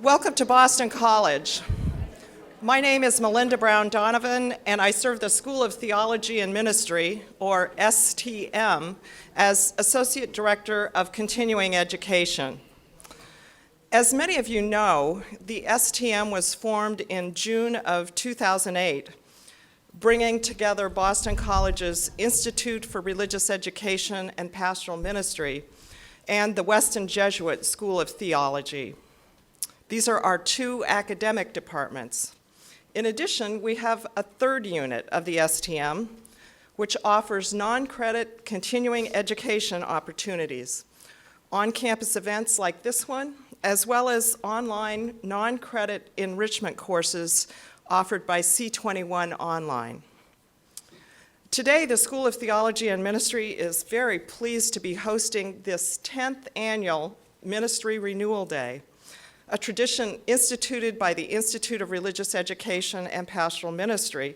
Welcome to Boston College. My name is Melinda Brown Donovan, and I serve the School of Theology and Ministry, or STM, as Associate Director of Continuing Education. As many of you know, the STM was formed in June of 2008, bringing together Boston College's Institute for Religious Education and Pastoral Ministry and the Weston Jesuit School of Theology. These are our two academic departments. In addition, we have a third unit of the STM, which offers non-credit continuing education opportunities, on-campus events like this one, as well as online non-credit enrichment courses offered by C21 Online. Today, the School of Theology and Ministry is very pleased to be hosting this 10th annual Ministry Renewal Day, a tradition instituted by the Institute of Religious Education and Pastoral Ministry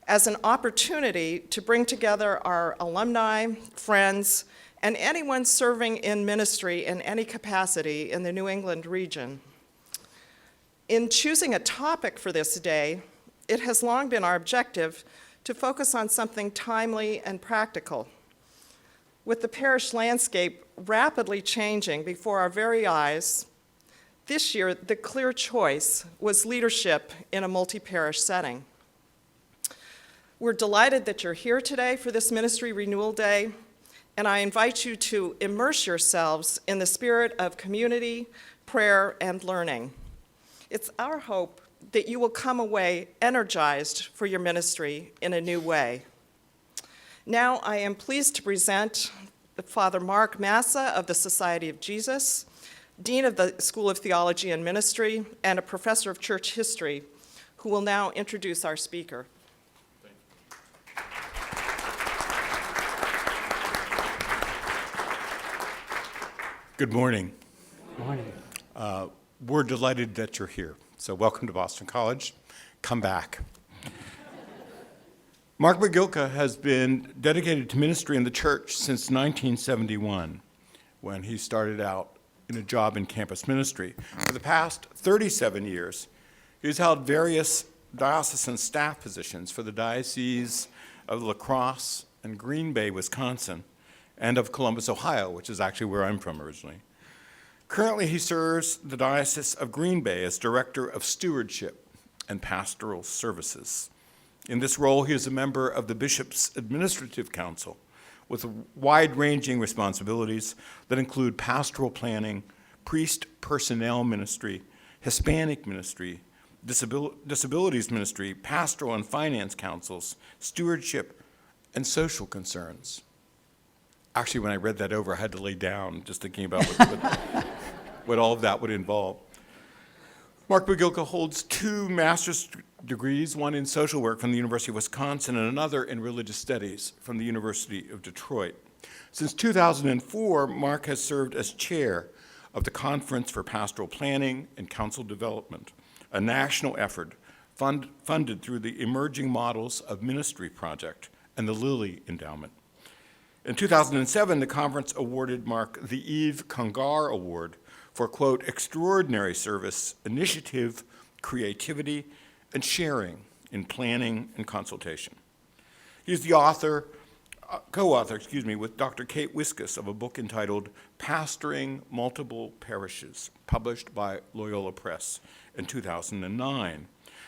as an opportunity to bring together our alumni, friends, and anyone serving in ministry in any capacity in the New England region. In choosing a topic for this day, it has long been our objective to focus on something timely and practical. With the parish landscape rapidly changing before our very eyes, this year, the clear choice was leadership in a multi-parish setting. We're delighted that you're here today for this Ministry Renewal Day, and I invite you to immerse yourselves in the spirit of community, prayer, and learning. It's our hope that you will come away energized for your ministry in a new way. Now, I am pleased to present Father Mark Massa of the Society of Jesus, Dean of the School of Theology and Ministry, and a professor of church history, who will now introduce our speaker. Good morning. Good morning. We're delighted that you're here. So welcome to Boston College. Come back. Mark Mogilka has been dedicated to ministry in the church since 1971, when he started out in a job in campus ministry. For the past 37 years, he's held various diocesan staff positions for the Diocese of La Crosse and Green Bay, Wisconsin, and of Columbus, Ohio, which is actually where I'm from originally. Currently, he serves the Diocese of Green Bay as Director of Stewardship and Pastoral Services. In this role, he is a member of the Bishop's Administrative Council, with wide-ranging responsibilities that include pastoral planning, priest personnel ministry, Hispanic ministry, disabilities ministry, pastoral and finance councils, stewardship, and social concerns. Actually, when I read that over, I had to lay down just thinking about what all of that would involve. Mark Mogilka holds 2 master's degrees, one in social work from the University of Wisconsin and another in religious studies from the University of Detroit. Since 2004, Mark has served as chair of the Conference for Pastoral Planning and Council Development, a national effort funded through the Emerging Models of Ministry Project and the Lilly Endowment. In 2007, the conference awarded Mark the Yves Congar Award for, quote, extraordinary service, initiative, creativity, and sharing in planning and consultation. He's the co-author with Dr. Kate Wiskus of a book entitled Pastoring Multiple Parishes, published by Loyola Press in 2009.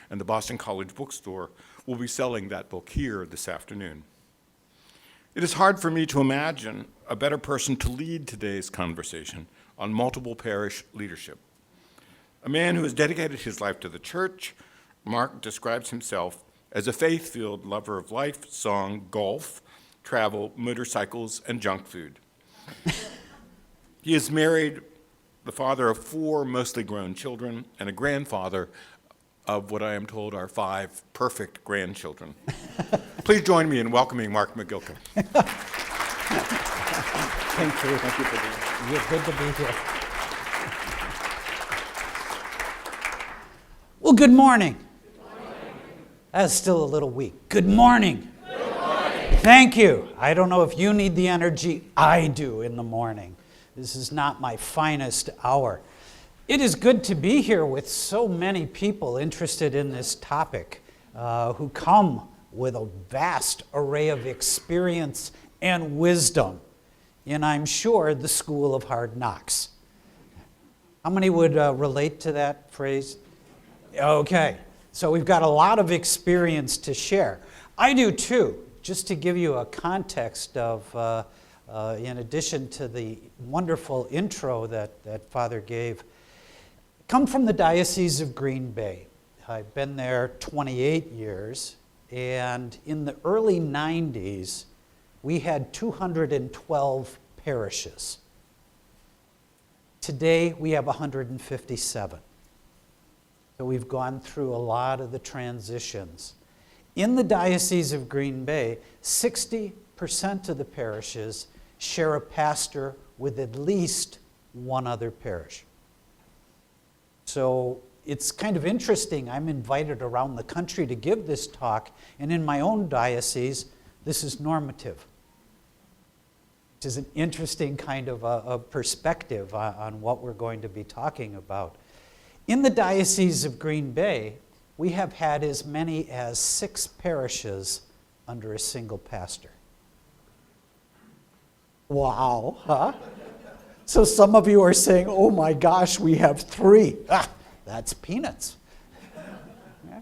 And the Boston College Bookstore will be selling that book here this afternoon. It is hard for me to imagine a better person to lead today's conversation on multiple parish leadership. A man who has dedicated his life to the church, Mark describes himself as a faith-filled lover of life, song, golf, travel, motorcycles, and junk food. He is married, the father of 4 mostly grown children, and a grandfather of what I am told are 5 perfect grandchildren. Please join me in welcoming Mark Mogilka. Thank you. Thank you for being here. You're good to be here. Well, good morning. Good morning. That's still a little weak. Good morning. Good morning. Thank you. I don't know if you need the energy I do in the morning. This is not my finest hour. It is good to be here with so many people interested in this topic who come with a vast array of experience and wisdom in, I'm sure, the school of hard knocks. How many would relate to that phrase? Okay, so we've got a lot of experience to share. I do too. Just to give you a context of, in addition to the wonderful intro that Father gave, come from the Diocese of Green Bay. I've been there 28 years, and in the early 90s, we had 212 parishes. Today, we have 157. So we've gone through a lot of the transitions. In the Diocese of Green Bay, 60% of the parishes share a pastor with at least one other parish. So it's kind of interesting. I'm invited around the country to give this talk, and in my own diocese, this is normative, which is an interesting kind of a perspective on what we're going to be talking about. In the Diocese of Green Bay, we have had as many as 6 parishes under a single pastor. Wow, huh? So some of you are saying, oh my gosh, we have 3. That's peanuts. Yeah.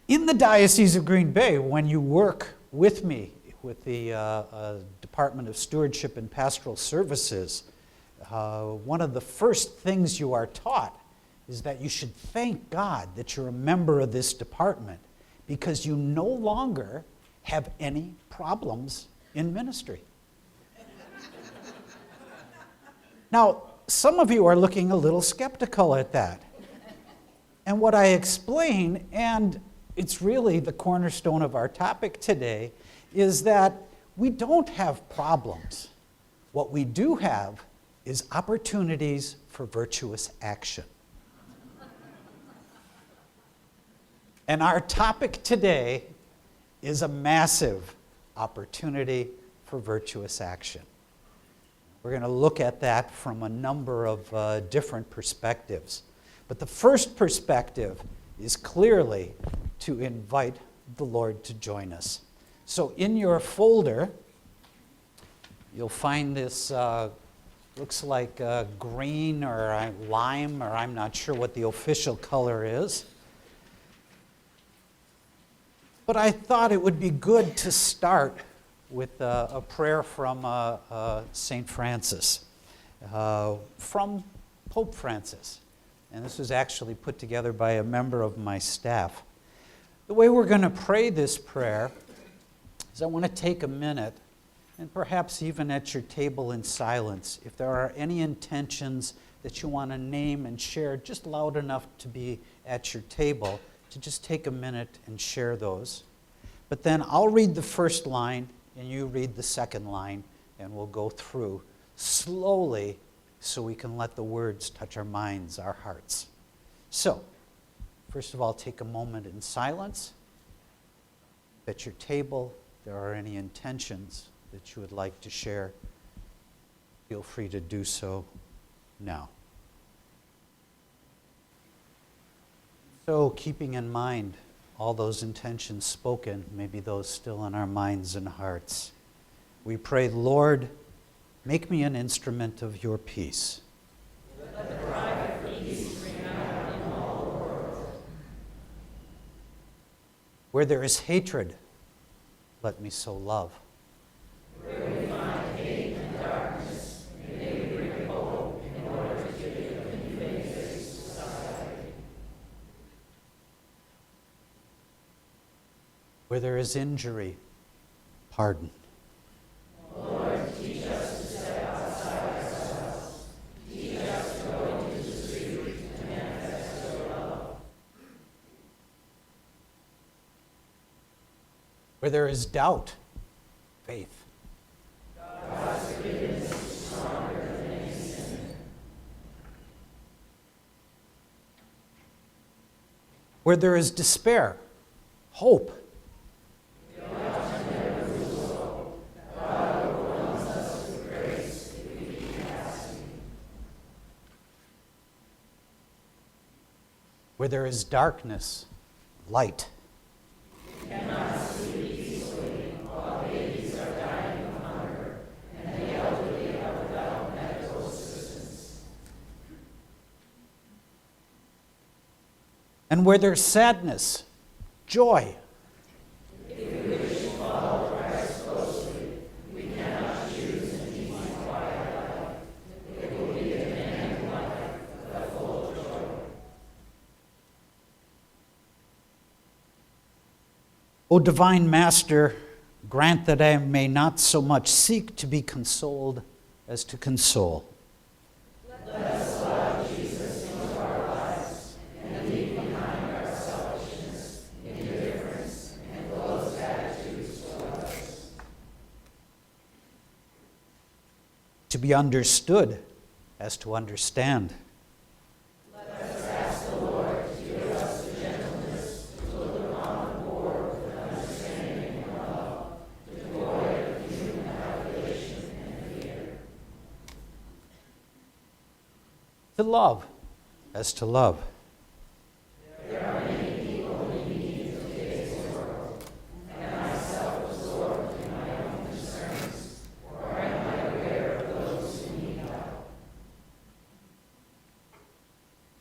In the Diocese of Green Bay, when you work with me, with the Department of Stewardship and Pastoral Services, one of the first things you are taught is that you should thank God that you're a member of this department because you no longer have any problems in ministry. Now, some of you are looking a little skeptical at that. And what I explain, and it's really the cornerstone of our topic today, is that we don't have problems. What we do have is opportunities for virtuous action. And our topic today is a massive opportunity for virtuous action. We're going to look at that from a number of different perspectives. But the first perspective is clearly to invite the Lord to join us. So in your folder, you'll find this, looks like green or lime, or I'm not sure what the official color is. But I thought it would be good to start with a prayer from St. Francis, from Pope Francis. And this was actually put together by a member of my staff. The way we're going to pray this prayer is I want to take a minute, and perhaps even at your table in silence, if there are any intentions that you want to name and share just loud enough to be at your table, to just take a minute and share those. But then I'll read the first line, and you read the second line, and we'll go through slowly so we can let the words touch our minds, our hearts. So, first of all, take a moment in silence. At your table, if there are any intentions that you would like to share, feel free to do so now. So, keeping in mind all those intentions spoken, maybe those still in our minds and hearts, we pray, Lord, make me an instrument of your peace. Let the cry of peace ring out in all the world. Where there is hatred, let me sow love. Where we find hate and darkness, may we bring hope in order to give a new face to society. Where there is injury, pardon. Lord, teach us to step outside ourselves. Teach us to go into the street and manifest your love. Where there is doubt, faith. God's forgiveness is stronger than any sin. Where there is despair, hope. Where there is darkness, light. And where there's sadness, joy. O divine Master, grant that I may not so much seek to be consoled as to console. To be understood as to understand. To love as to love.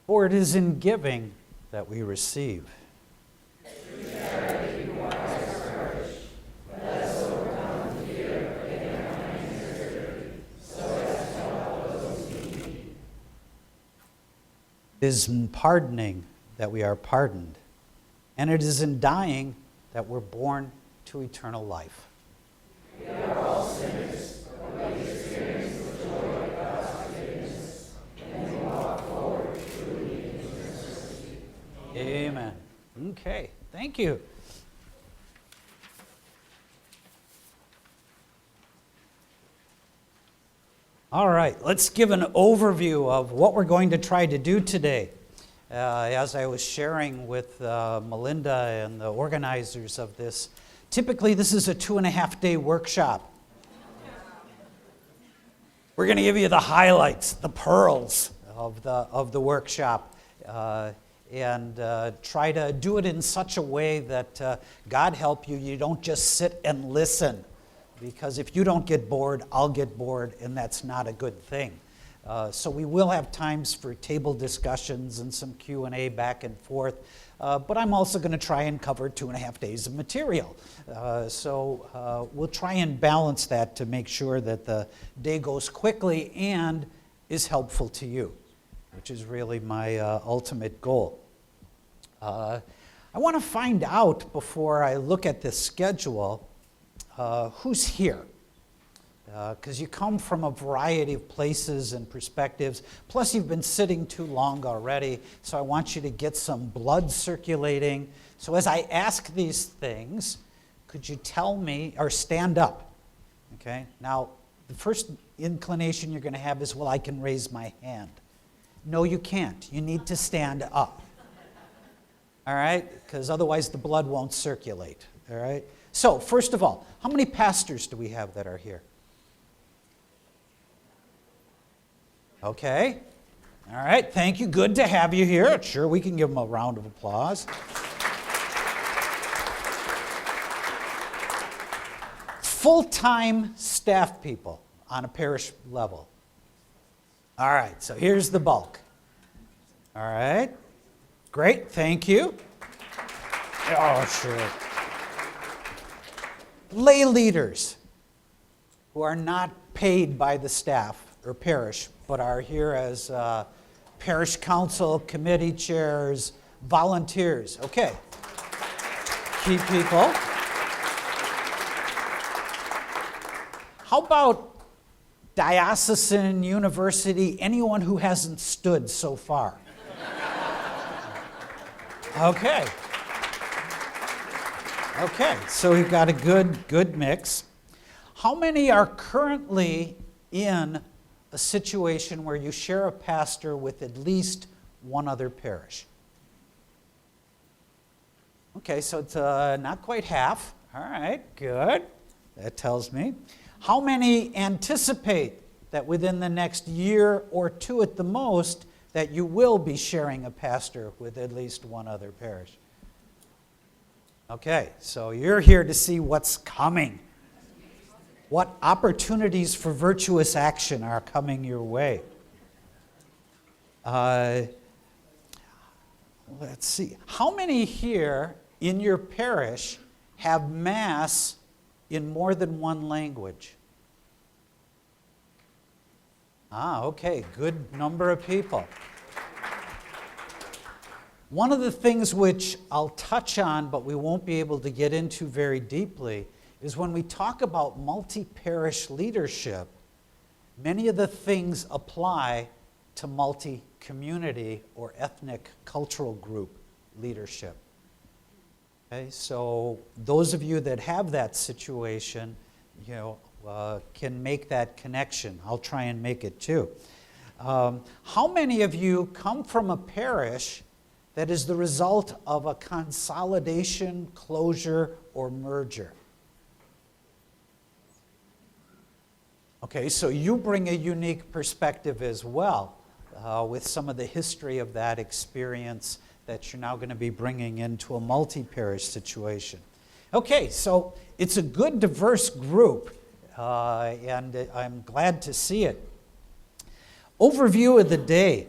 For it is in giving that we receive. It is in pardoning that we are pardoned, and it is in dying that we're born to eternal life. We are all sinners, but we experience the joy of God's forgiveness, and we walk forward truly in His mercy. Amen. Okay, thank you. All right, let's give an overview of what we're going to try to do today. As I was sharing with Melinda and the organizers of this, typically this is a 2.5-day workshop. We're going to give you the highlights, the pearls of the workshop, and try to do it in such a way that God help you, you don't just sit and listen. Because if you don't get bored, I'll get bored, and that's not a good thing. So we will have times for table discussions and some Q&A back and forth, but I'm also going to try and cover 2.5 days of material. So we'll try and balance that to make sure that the day goes quickly and is helpful to you, which is really my ultimate goal. I want to find out, before I look at this schedule, who's here? Because you come from a variety of places and perspectives, plus you've been sitting too long already, so I want you to get some blood circulating. So as I ask these things, could you tell me, or stand up, okay? Now, the first inclination you're going to have is, well, I can raise my hand. No, you can't. You need to stand up, all right? Because otherwise the blood won't circulate, all right? So, first of all, how many pastors do we have that are here? Okay. All right, thank you. Good to have you here. Sure, we can give them a round of applause. Full-time staff people on a parish level. All right, so here's the bulk. All right. Great, thank you. Oh, sure. Lay leaders who are not paid by the staff or parish, but are here as parish council, committee chairs, volunteers. Okay. Key people. How about diocesan, university, anyone who hasn't stood so far? Okay. Okay, so we've got a good mix. How many are currently in a situation where you share a pastor with at least one other parish? Okay, so it's not quite half. All right, good. That tells me. How many anticipate that within the next year or two at the most, that you will be sharing a pastor with at least one other parish? Okay, so you're here to see what's coming. What opportunities for virtuous action are coming your way? Let's see. How many here in your parish have Mass in more than one language? Okay, good number of people. One of the things which I'll touch on, but we won't be able to get into very deeply, is when we talk about multi-parish leadership, many of the things apply to multi-community or ethnic cultural group leadership. Okay, so those of you that have that situation, can make that connection. I'll try and make it too. How many of you come from a parish that is the result of a consolidation, closure, or merger? Okay, so you bring a unique perspective as well with some of the history of that experience that you're now going to be bringing into a multi-parish situation. Okay, so it's a good, diverse group, and I'm glad to see it. Overview of the day.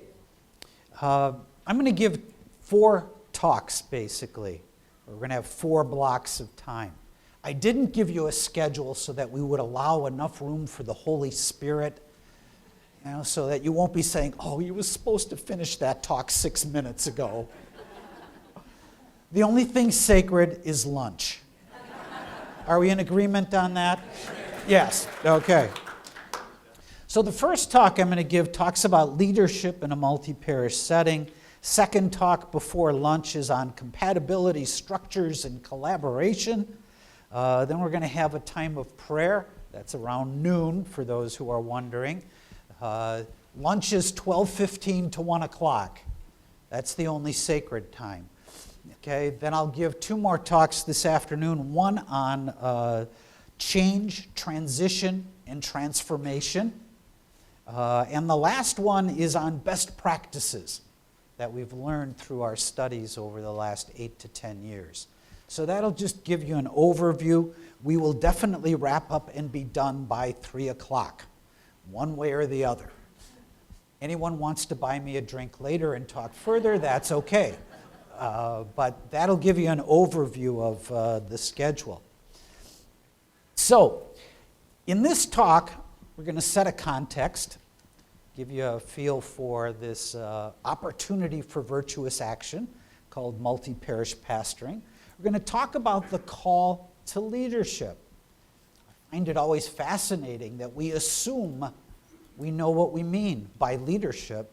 I'm going to give 4 talks, basically. We're going to have 4 blocks of time. I didn't give you a schedule so that we would allow enough room for the Holy Spirit, so that you won't be saying, oh, you were supposed to finish that talk 6 minutes ago. The only thing sacred is lunch. Are we in agreement on that? Yes, okay. So the first talk I'm going to give talks about leadership in a multi-parish setting. Second talk before lunch is on compatibility, structures, and collaboration. Then we're going to have a time of prayer. That's around noon, for those who are wondering. Lunch is 12:15 to 1 o'clock. That's the only sacred time. Okay, then I'll give 2 more talks this afternoon, one on change, transition, and transformation. And the last one is on best practices that we've learned through our studies over the last 8 to 10 years. So that'll just give you an overview. We will definitely wrap up and be done by 3 o'clock, one way or the other. Anyone wants to buy me a drink later and talk further, that's okay. But that'll give you an overview of the schedule. So, in this talk, we're going to set a context, give you a feel for this opportunity for virtuous action called multi-parish pastoring. We're going to talk about the call to leadership. I find it always fascinating that we assume we know what we mean by leadership,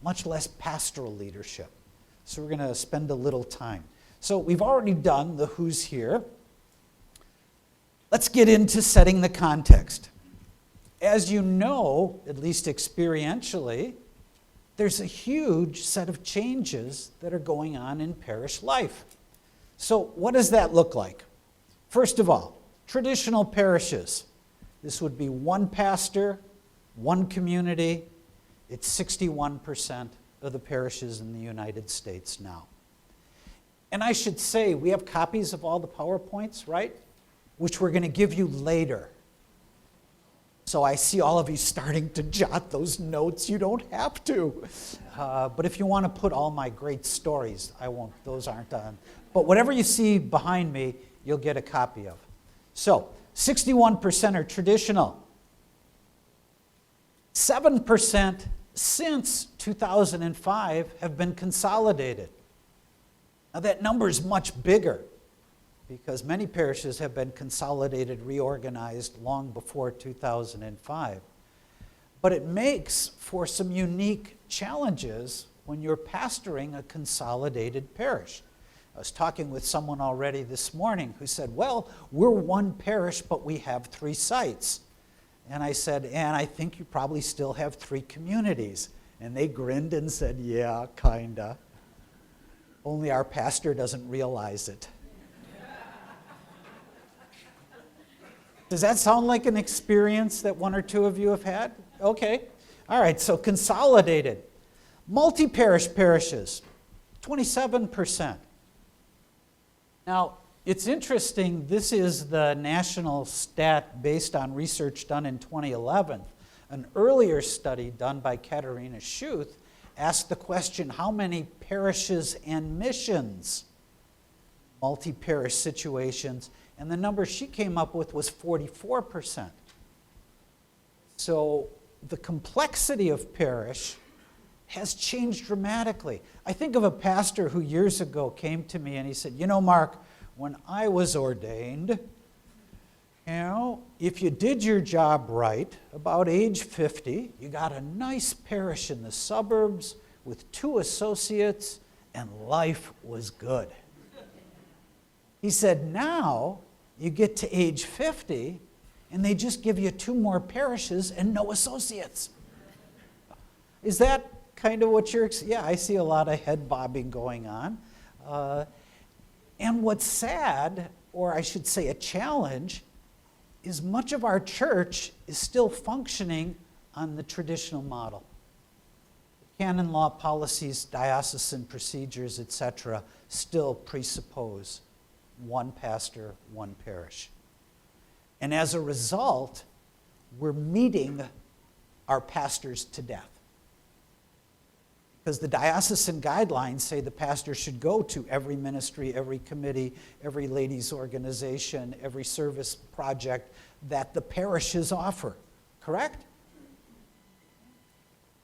much less pastoral leadership. So we're going to spend a little time. So we've already done the who's here. Let's get into setting the context. As you know, at least experientially, there's a huge set of changes that are going on in parish life. So what does that look like? First of all, traditional parishes. This would be one pastor, one community. It's 61% of the parishes in the United States now. And I should say, we have copies of all the PowerPoints, right? Which we're going to give you later. So I see all of you starting to jot those notes. You don't have to. But if you want to put all my great stories, I won't. Those aren't on. But whatever you see behind me, you'll get a copy of. So 61% are traditional. 7% since 2005 have been consolidated. Now that number is much bigger because many parishes have been consolidated, reorganized long before 2005. But it makes for some unique challenges when you're pastoring a consolidated parish. I was talking with someone already this morning who said, well, we're one parish, but we have 3 sites. And I said, and I think you probably still have 3 communities. And they grinned and said, yeah, kinda. Only our pastor doesn't realize it. Does that sound like an experience that 1 or 2 of you have had? Okay. All right, so consolidated. Multi-parish parishes, 27%. Now, it's interesting, this is the national stat based on research done in 2011. An earlier study done by Katerina Schuth asked the question, how many parishes and missions, multi-parish situations, and the number she came up with was 44%. So the complexity of parish has changed dramatically. I think of a pastor who years ago came to me and he said, you know, Mark, when I was ordained, if you did your job right, about age 50, you got a nice parish in the suburbs with 2 associates, and life was good. He said, now you get to age 50, and they just give you 2 more parishes and no associates. Is that kind of what you're... Yeah, I see a lot of head bobbing going on. And what's sad, or I should say a challenge, is much of our church is still functioning on the traditional model. Canon law, policies, diocesan procedures, etc., still presuppose 1 pastor, 1 parish. And as a result, we're meeting our pastors to death. Because the diocesan guidelines say the pastor should go to every ministry, every committee, every ladies' organization, every service project that the parishes offer. Correct?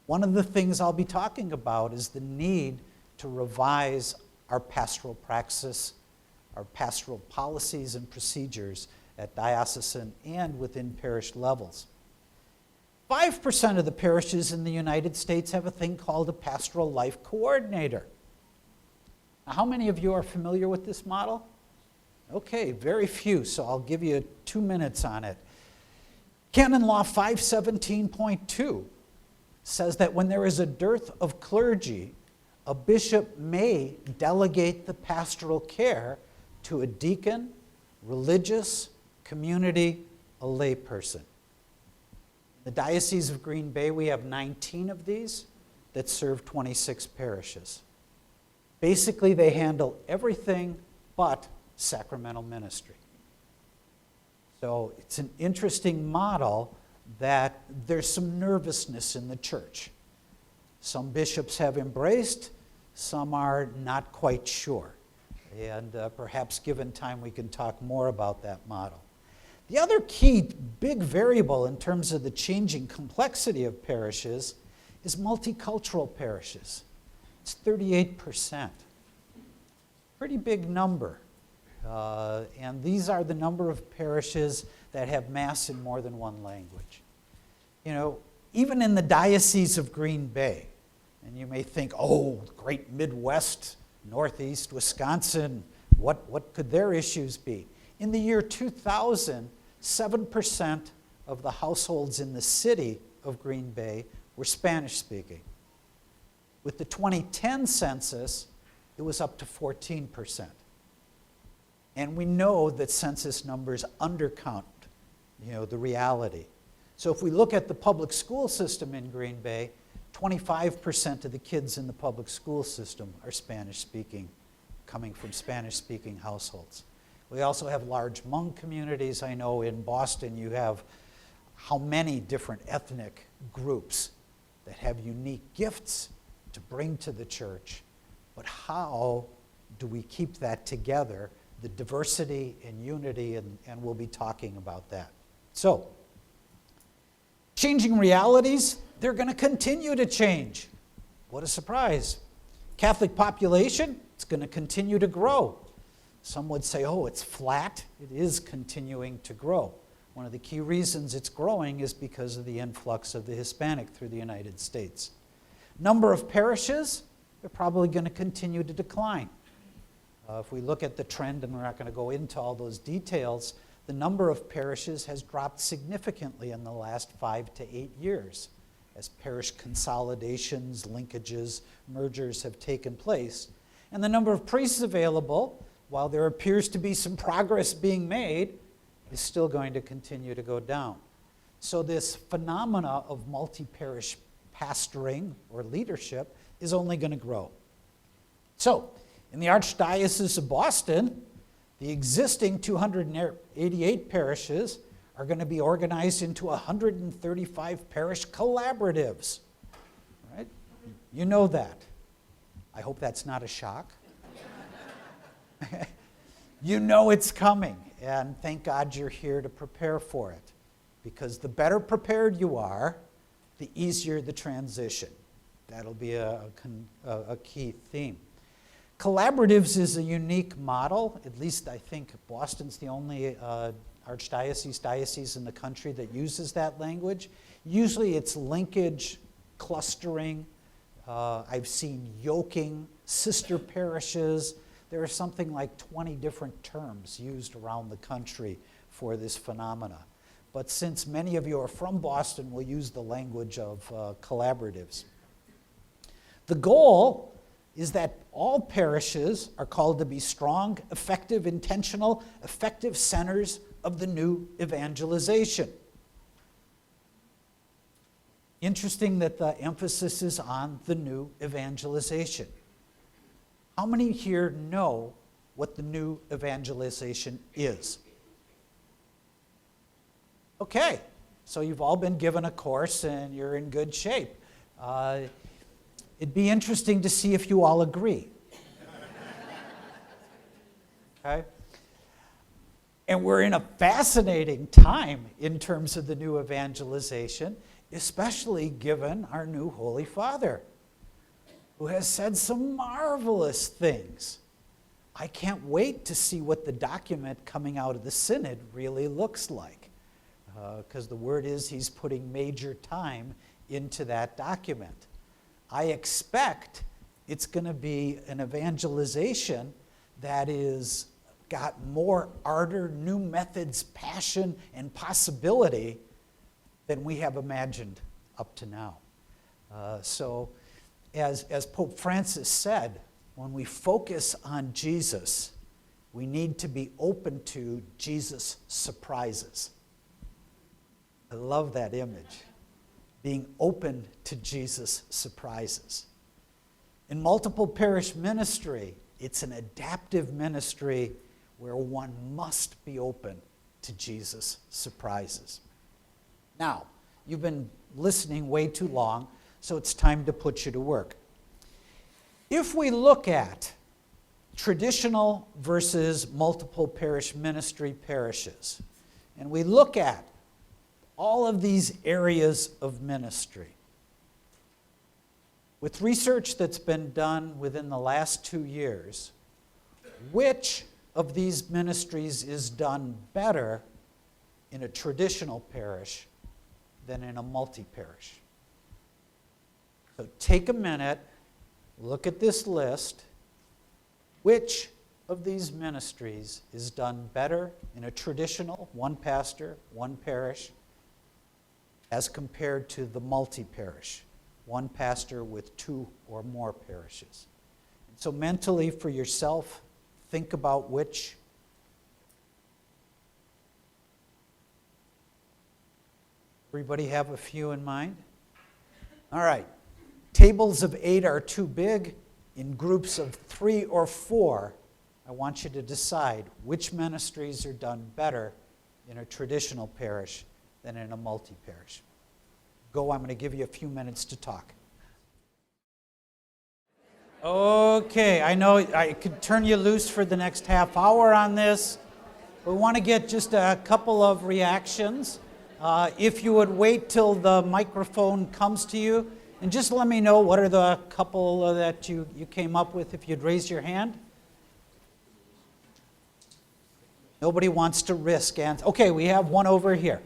One of the things I'll be talking about is the need to revise our pastoral praxis, our pastoral policies and procedures at diocesan and within parish levels. 5% of the parishes in the United States have a thing called a pastoral life coordinator. Now, how many of you are familiar with this model? Okay, very few, so I'll give you 2 minutes on it. Canon Law 517.2 says that when there is a dearth of clergy, a bishop may delegate the pastoral care to a deacon, religious, community, a layperson. The Diocese of Green Bay, we have 19 of these that serve 26 parishes. Basically, they handle everything but sacramental ministry. So it's an interesting model that there's some nervousness in the church. Some bishops have embraced, some are not quite sure. And perhaps given time, we can talk more about that model. The other key big variable in terms of the changing complexity of parishes is multicultural parishes. It's 38%. Pretty big number. And these are the number of parishes that have Mass in more than 1 language. Even in the Diocese of Green Bay, and you may think, oh, great Midwest, Northeast, Wisconsin, what could their issues be? In the year 2000, 7% of the households in the city of Green Bay were Spanish-speaking. With the 2010 census, it was up to 14%. And we know that census numbers undercount, the reality. So if we look at the public school system in Green Bay, 25% of the kids in the public school system are Spanish-speaking, coming from Spanish-speaking households. We also have large Hmong communities. I know in Boston you have how many different ethnic groups that have unique gifts to bring to the church, but how do we keep that together, the diversity and unity, and we'll be talking about that. So, changing realities, they're going to continue to change. What a surprise. Catholic population, it's going to continue to grow. Some would say, oh, it's flat. It is continuing to grow. One of the key reasons it's growing is because of the influx of the Hispanic through the United States. Number of parishes, they're probably going to continue to decline. If we look at the trend, and we're not going to go into all those details, the number of parishes has dropped significantly in the last 5 to 8 years as parish consolidations, linkages, mergers have taken place. And the number of priests available, while there appears to be some progress being made, is still going to continue to go down. So this phenomena of multi-parish pastoring or leadership is only going to grow. So, in the Archdiocese of Boston, the existing 288 parishes are going to be organized into 135 parish collaboratives. Right? You know that. I hope that's not a shock. You know it's coming, and thank God you're here to prepare for it. Because the better prepared you are, the easier the transition. That'll be a key theme. Collaboratives is a unique model. At least I think Boston's the only diocese in the country that uses that language. Usually it's linkage, clustering. I've seen yoking, sister parishes. There are something like 20 different terms used around the country for this phenomena. But since many of you are from Boston, we'll use the language of collaboratives. The goal is that all parishes are called to be strong, effective, intentional, effective centers of the new evangelization. Interesting that the emphasis is on the new evangelization. How many here know what the new evangelization is? Okay, so you've all been given a course and you're in good shape. It'd be interesting to see if you all agree. Okay? And we're in a fascinating time in terms of the new evangelization, especially given our new Holy Father, who has said some marvelous things. I can't wait to see what the document coming out of the Synod really looks like, because the word is he's putting major time into that document. I expect it's going to be an evangelization that is got more ardor, new methods, passion, and possibility than we have imagined up to now. So, as Pope Francis said, when we focus on Jesus, we need to be open to Jesus' surprises. I love that image, being open to Jesus' surprises. In multiple parish ministry, it's an adaptive ministry where one must be open to Jesus' surprises. Now, you've been listening way too long, so it's time to put you to work. If we look at traditional versus multiple parish ministry parishes, and we look at all of these areas of ministry, with research that's been done within the last 2 years, which of these ministries is done better in a traditional parish than in a multi-parish? So take a minute, look at this list. Which of these ministries is done better in a traditional, one pastor, one parish, as compared to the multi-parish, one pastor with 2 or more parishes? So mentally for yourself, think about which. Everybody have a few in mind? All right. Tables of 8 are too big. In groups of 3 or 4, I want you to decide which ministries are done better in a traditional parish than in a multi-parish. Go, I'm going to give you a few minutes to talk. Okay, I know I could turn you loose for the next half hour on this. We want to get just a couple of reactions. If you would wait till the microphone comes to you, and just let me know what are the couple that you came up with, if you'd raise your hand. Nobody wants to risk. Okay, we have one over here.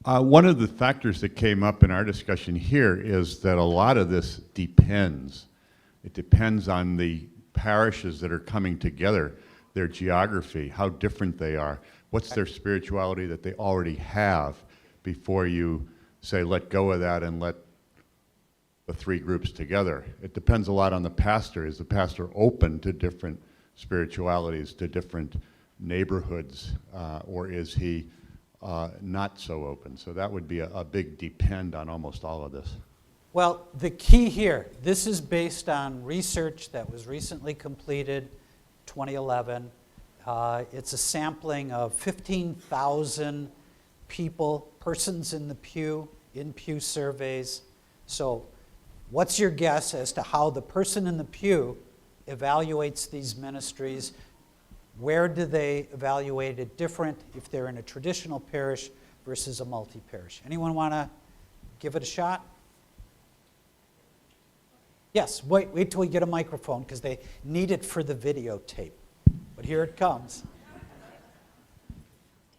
One of the factors that came up in our discussion here is that a lot of this depends. It depends on the parishes that are coming together, their geography, how different they are, what's their spirituality that they already have, before you say let go of that and let the 3 groups together. It depends a lot on the pastor. Is the pastor open to different spiritualities, to different neighborhoods, or is he not so open. So that would be a big depend on almost all of this. Well, the key here, this is based on research that was recently completed, 2011. It's a sampling of 15,000 people, persons in pew surveys. So what's your guess as to how the person in the pew evaluates these ministries? Where do they evaluate it different if they're in a traditional parish versus a multi-parish? Anyone want to give it a shot? Yes, wait till we get a microphone because they need it for the videotape. But here it comes.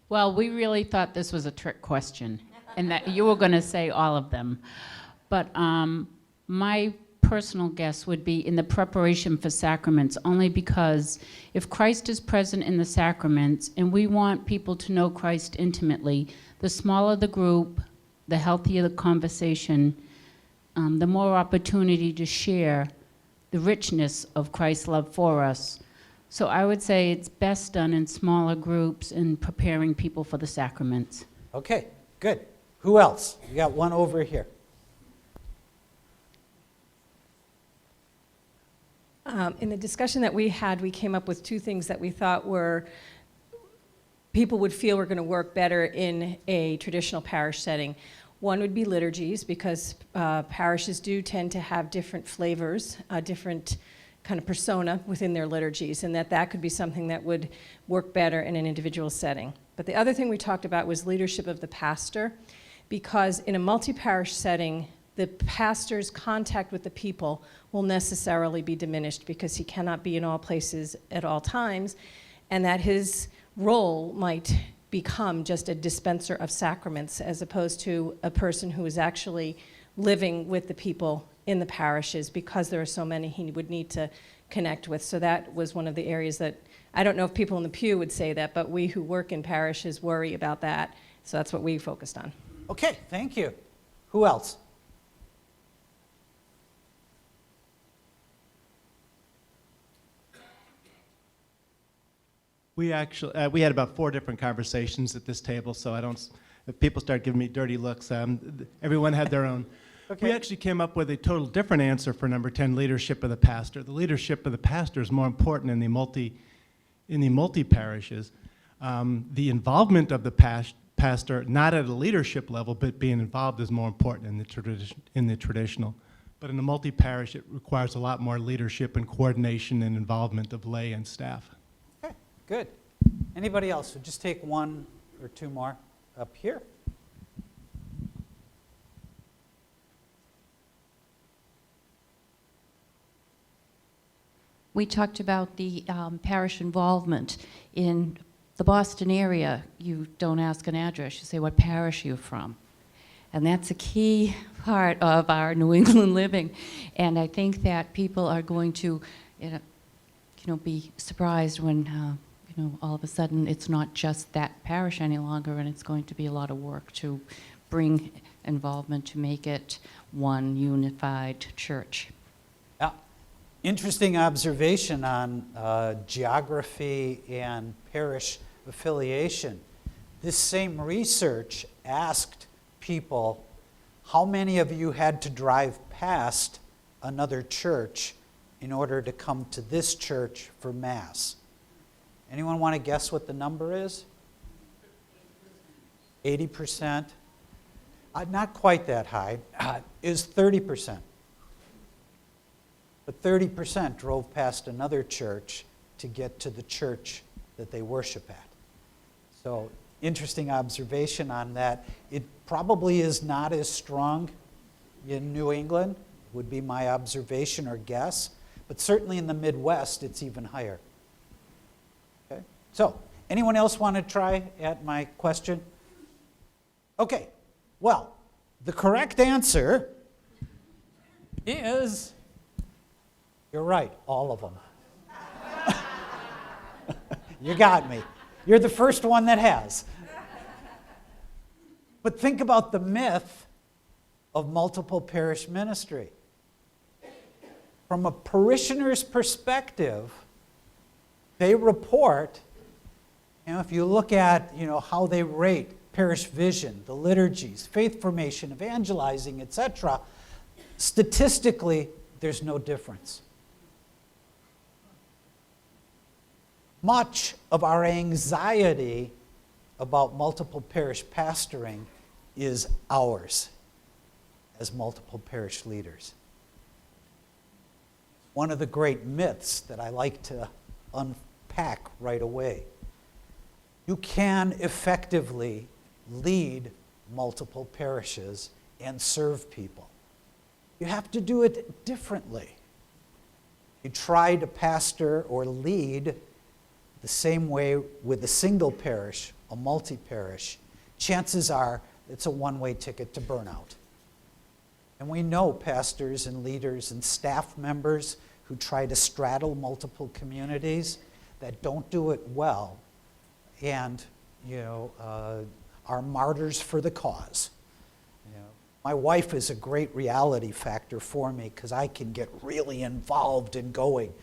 Well, we really thought this was a trick question and that you were going to say all of them. But my personal guess would be in the preparation for sacraments, only because if Christ is present in the sacraments and we want people to know Christ intimately, the smaller the group, the healthier the conversation, the more opportunity to share the richness of Christ's love for us. So I would say it's best done in smaller groups and preparing people for the sacraments. Okay, good. Who else? You got one over here. In the discussion that we had, we came up with two things that we thought were people would feel were going to work better in a traditional parish setting. One would be liturgies, because parishes do tend to have different flavors, different kind of persona within their liturgies, and that could be something that would work better in an individual setting. But the other thing we talked about was leadership of the pastor, because in a multi-parish setting, the pastor's contact with the people will necessarily be diminished because he cannot be in all places at all times, and that his role might become just a dispenser of sacraments as opposed to a person who is actually living with the people in the parishes, because there are so many he would need to connect with. So that was one of the areas that, I don't know if people in the pew would say that, but we who work in parishes worry about that. So that's what we focused on. Okay, thank you. Who else? We actually, we had about 4 different conversations at this table, so if people start giving me dirty looks, everyone had their own. Okay. We actually came up with a total different answer for number 10, leadership of the pastor. The leadership of the pastor is more important in the multi-parishes. The involvement of the pastor, not at a leadership level, but being involved is more important in the traditional. But in the multi-parish, it requires a lot more leadership and coordination and involvement of lay and staff. Okay, good. Anybody else? So just take one or two more up here. We talked about the parish involvement. In the Boston area, you don't ask an address, you say what parish you're from. And that's a key part of our New England living. And I think that people are going to be surprised when all of a sudden it's not just that parish any longer, and it's going to be a lot of work to bring involvement to make it one unified church. Yeah. Interesting observation on geography and parish affiliation. This same research asked people, how many of you had to drive past another church in order to come to this church for Mass? Anyone want to guess what the number is? 80%? Not quite that high. Is 30%. But 30% drove past another church to get to the church that they worship at. So, interesting observation on that. It probably is not as strong in New England, would be my observation or guess, but certainly in the Midwest, it's even higher. Okay? So, anyone else want to try at my question? Okay, well, the correct answer is, you're right, all of them. You got me. You're the first one that has. But think about the myth of multiple parish ministry. From a parishioner's perspective, they report, if you look at how they rate parish vision, the liturgies, faith formation, evangelizing, etc., statistically, there's no difference. Much of our anxiety about multiple parish pastoring is ours as multiple parish leaders. One of the great myths that I like to unpack right away. You can effectively lead multiple parishes and serve people. You have to do it differently. You try to pastor or lead the same way with a single parish, a multi-parish, chances are it's a one-way ticket to burnout. And we know pastors and leaders and staff members who try to straddle multiple communities that don't do it well and, are martyrs for the cause. My wife is a great reality factor for me because I can get really involved in going.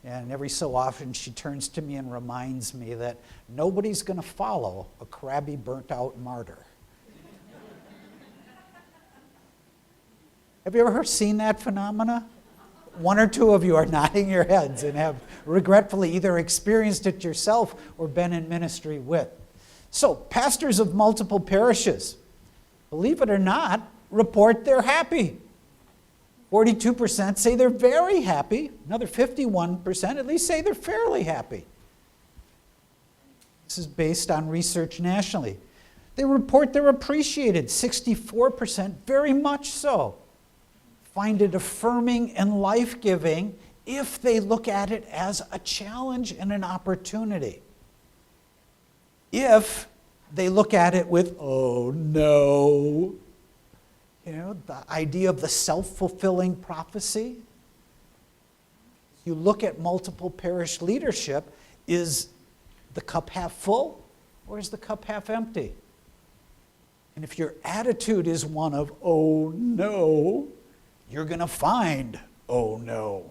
And every so often she turns to me and reminds me that nobody's going to follow a crabby, burnt-out martyr. Have you ever seen that phenomena? One or two of you are nodding your heads and have regretfully either experienced it yourself or been in ministry with. So, pastors of multiple parishes, believe it or not, report they're happy. 42% say they're very happy. Another 51% at least say they're fairly happy. This is based on research nationally. They report they're appreciated. 64%, very much so, find it affirming and life-giving if they look at it as a challenge and an opportunity. If they look at it with, oh no, the idea of the self-fulfilling prophecy. You look at multiple parish leadership, is the cup half full or is the cup half empty? And if your attitude is one of, oh no, you're going to find, oh no,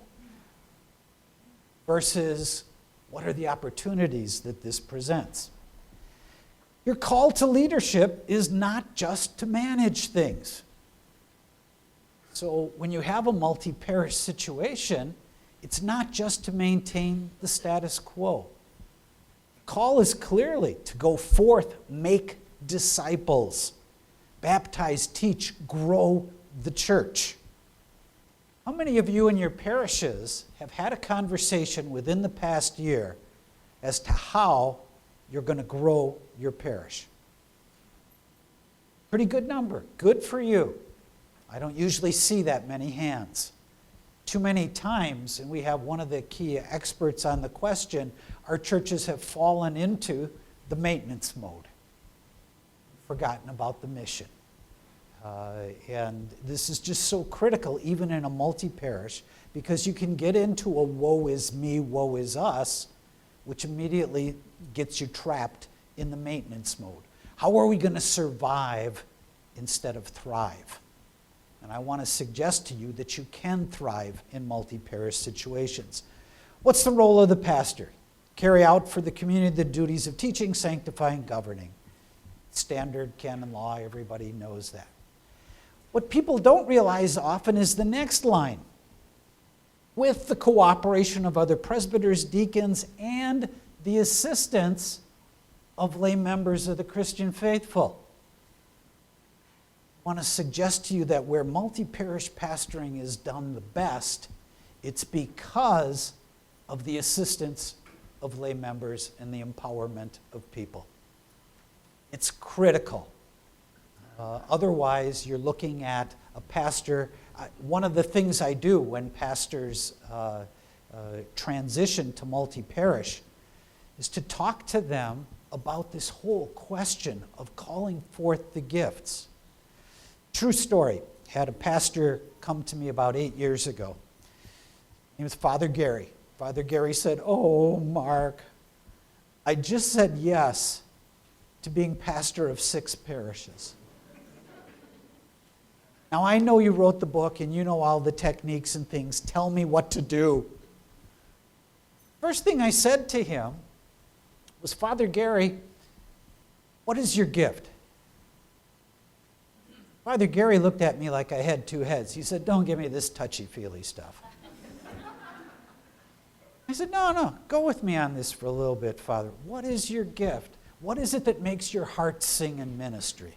versus what are the opportunities that this presents? Your call to leadership is not just to manage things. So when you have a multi-parish situation, it's not just to maintain the status quo. The call is clearly to go forth, make disciples, baptize, teach, grow the church. How many of you in your parishes have had a conversation within the past year as to how you're going to grow your parish? Pretty good number. Good for you. I don't usually see that many hands. Too many times, and we have one of the key experts on the question, our churches have fallen into the maintenance mode, forgotten about the mission. And this is just so critical, even in a multi-parish, because you can get into a woe is me, woe is us, which immediately gets you trapped in the maintenance mode. How are we going to survive instead of thrive? And I want to suggest to you that you can thrive in multi-parish situations. What's the role of the pastor? Carry out for the community the duties of teaching, sanctifying, governing. Standard canon law, everybody knows that. What people don't realize often is the next line. With the cooperation of other presbyters, deacons, and the assistance of lay members of the Christian faithful. I want to suggest to you that where multi-parish pastoring is done the best, it's because of the assistance of lay members and the empowerment of people. It's critical. Otherwise, you're looking at a pastor. One of the things I do when pastors transition to multi-parish is to talk to them about this whole question of calling forth the gifts. True story. Had a pastor come to me about 8 years ago. He was Father Gary. Father Gary said, "Oh, Mark, I just said yes to being pastor of 6 parishes. Now, I know you wrote the book and you know all the techniques and things. Tell me what to do." First thing I said to him was, "Father Gary, what is your gift? Father Gary looked at me like I had two heads. He said, don't give me this touchy-feely stuff. I said, no, go with me on this for a little bit, Father. What is your gift? What is it that makes your heart sing in ministry?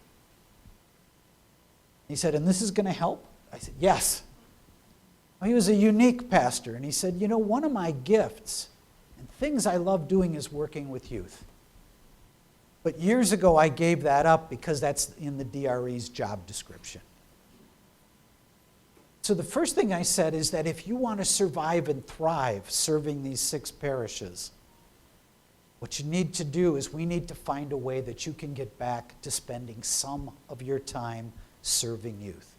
He said, and this is going to help? I said, yes. Well, he was a unique pastor, and he said, you know, one of my gifts and things I love doing is working with youth. But years ago, I gave that up because that's in the DRE's job description. So the first thing I said is that if you want to survive and thrive serving these 6 parishes, what you need to do is we need to find a way that you can get back to spending some of your time serving youth.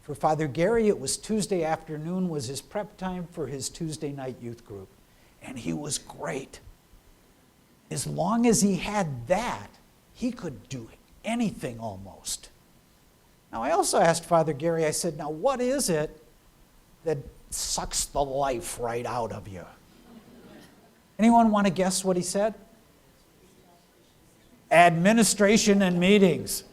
For Father Gary, it was Tuesday afternoon was his prep time for his Tuesday night youth group. And he was great. As long as he had that, he could do anything almost. Now, I also asked Father Gary, I said, now what is it that sucks the life right out of you? Anyone want to guess what he said? Administration and meetings.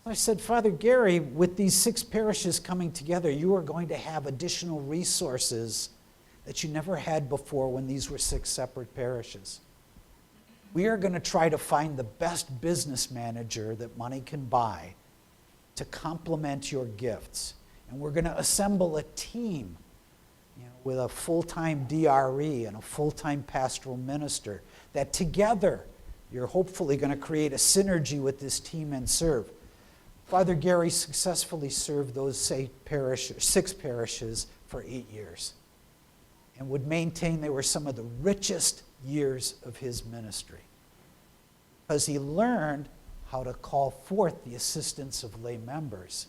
I said, Father Gary, with these 6 parishes coming together, you are going to have additional resources that you never had before when these were 6 separate parishes. We are going to try to find the best business manager that money can buy to complement your gifts. And we're going to assemble a team, with a full-time DRE and a full-time pastoral minister, that together you're hopefully going to create a synergy with this team and serve. Father Gary successfully served those 6 parishes for 8 years and would maintain they were some of the richest years of his ministry because he learned how to call forth the assistance of lay members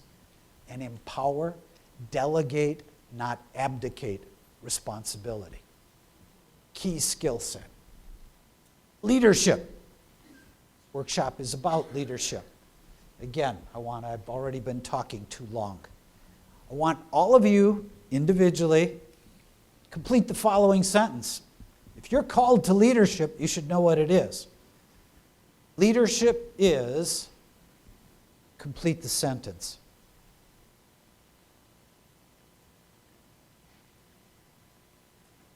and empower, delegate, not abdicate responsibility. Key skill set. Leadership. Workshop is about leadership. Again, I've already been talking too long. I want all of you individually complete the following sentence. If you're called to leadership, you should know what it is. Leadership is, complete the sentence.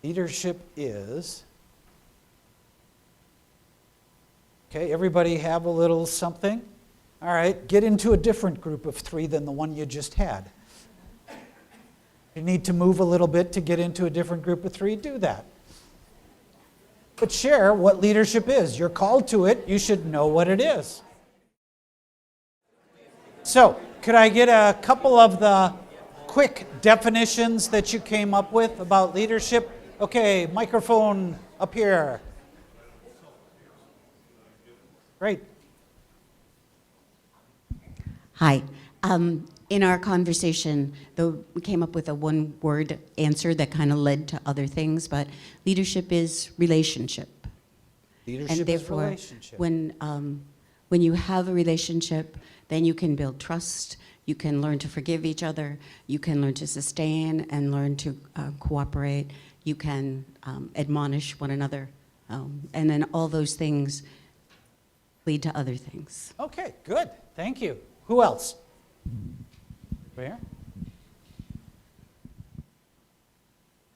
Leadership is, okay, everybody have a little something? All right, get into a different group of 3 than the one you just had. You need to move a little bit to get into a different group of 3, do that. But share what leadership is. You're called to it, you should know what it is. So, could I get a couple of the quick definitions that you came up with about leadership? Okay, microphone up here. Great. Hi. In our conversation, though, we came up with a one-word answer that kind of led to other things, but leadership is relationship. Leadership And therefore, is relationship. when you have a relationship, then you can build trust, you can learn to forgive each other, you can learn to sustain and learn to cooperate, you can admonish one another, and then all those things lead to other things. Okay, good. Thank you. Who else? Where?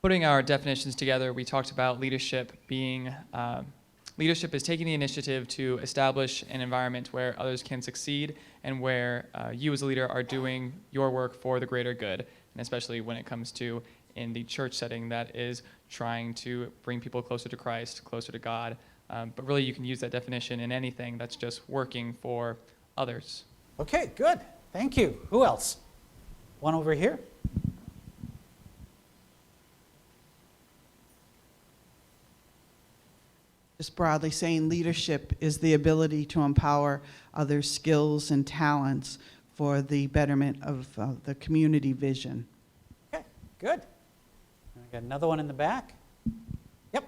Putting our definitions together, we talked about leadership being, leadership is taking the initiative to establish an environment where others can succeed and where you as a leader are doing your work for the greater good, and especially when it comes to in the church setting that is trying to bring people closer to Christ, closer to God. But really you can use that definition in anything that's just working for others. Okay, good. Thank you. Who else? One over here. Just broadly saying leadership is the ability to empower others' skills and talents for the betterment of the community vision. Okay, good. I got another one in the back. Yep.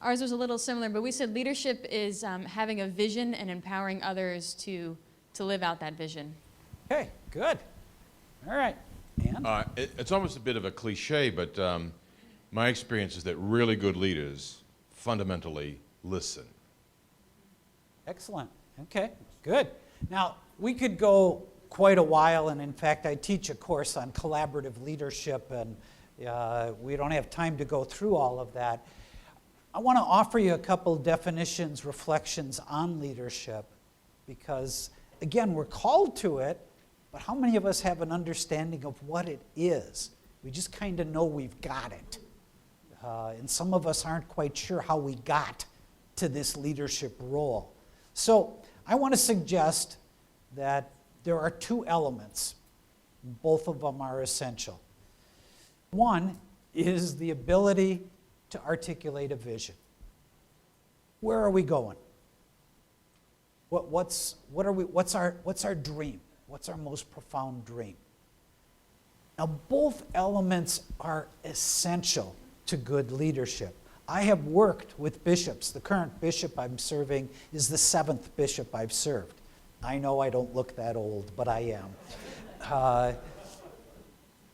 Ours was a little similar, but we said leadership is having a vision and empowering others to live out that vision. Okay, good. All right. Dan? It's almost a bit of a cliche, but my experience is that really good leaders fundamentally listen. Excellent. Okay, good. Now, we could go quite a while, and in fact, I teach a course on collaborative leadership, and we don't have time to go through all of that. I want to offer you a couple definitions, reflections on leadership, because, again, we're called to it, but how many of us have an understanding of what it is? We just kind of know we've got it. And some of us aren't quite sure how we got to this leadership role. So I want to suggest that there are two elements. Both of them are essential. One is the ability to articulate a vision. Where are we going? What's our dream? What's our most profound dream? Now, both elements are essential to good leadership. I have worked with bishops. The current bishop I'm serving is the 7th bishop I've served. I know I don't look that old, but I am.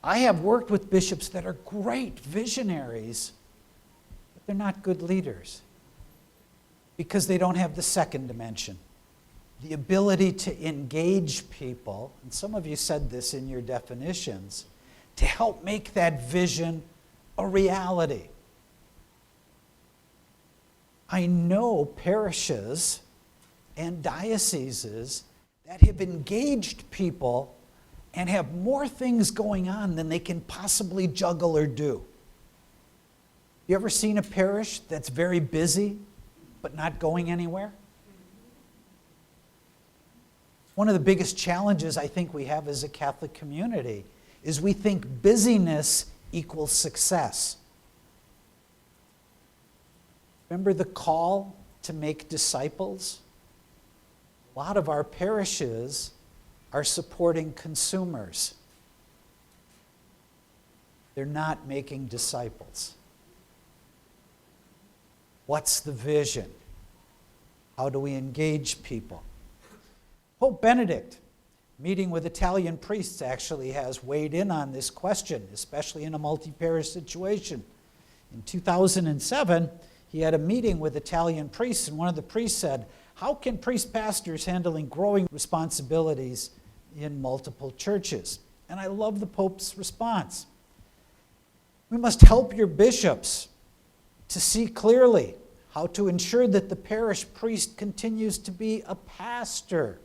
I have worked with bishops that are great visionaries, but they're not good leaders because they don't have the second dimension, the ability to engage people, and some of you said this in your definitions, to help make that vision a reality. I know parishes and dioceses that have engaged people and have more things going on than they can possibly juggle or do. You ever seen a parish that's very busy but not going anywhere? One of the biggest challenges I think we have as a Catholic community is we think busyness equals success. Remember the call to make disciples? A lot of our parishes are supporting consumers. They're not making disciples. What's the vision? How do we engage people? Pope Benedict, meeting with Italian priests, actually has weighed in on this question, especially in a multi-parish situation. In 2007, he had a meeting with Italian priests, and one of the priests said, how can priest pastors handling growing responsibilities in multiple churches? And I love the Pope's response. We must help your bishops to see clearly how to ensure that the parish priest continues to be a pastor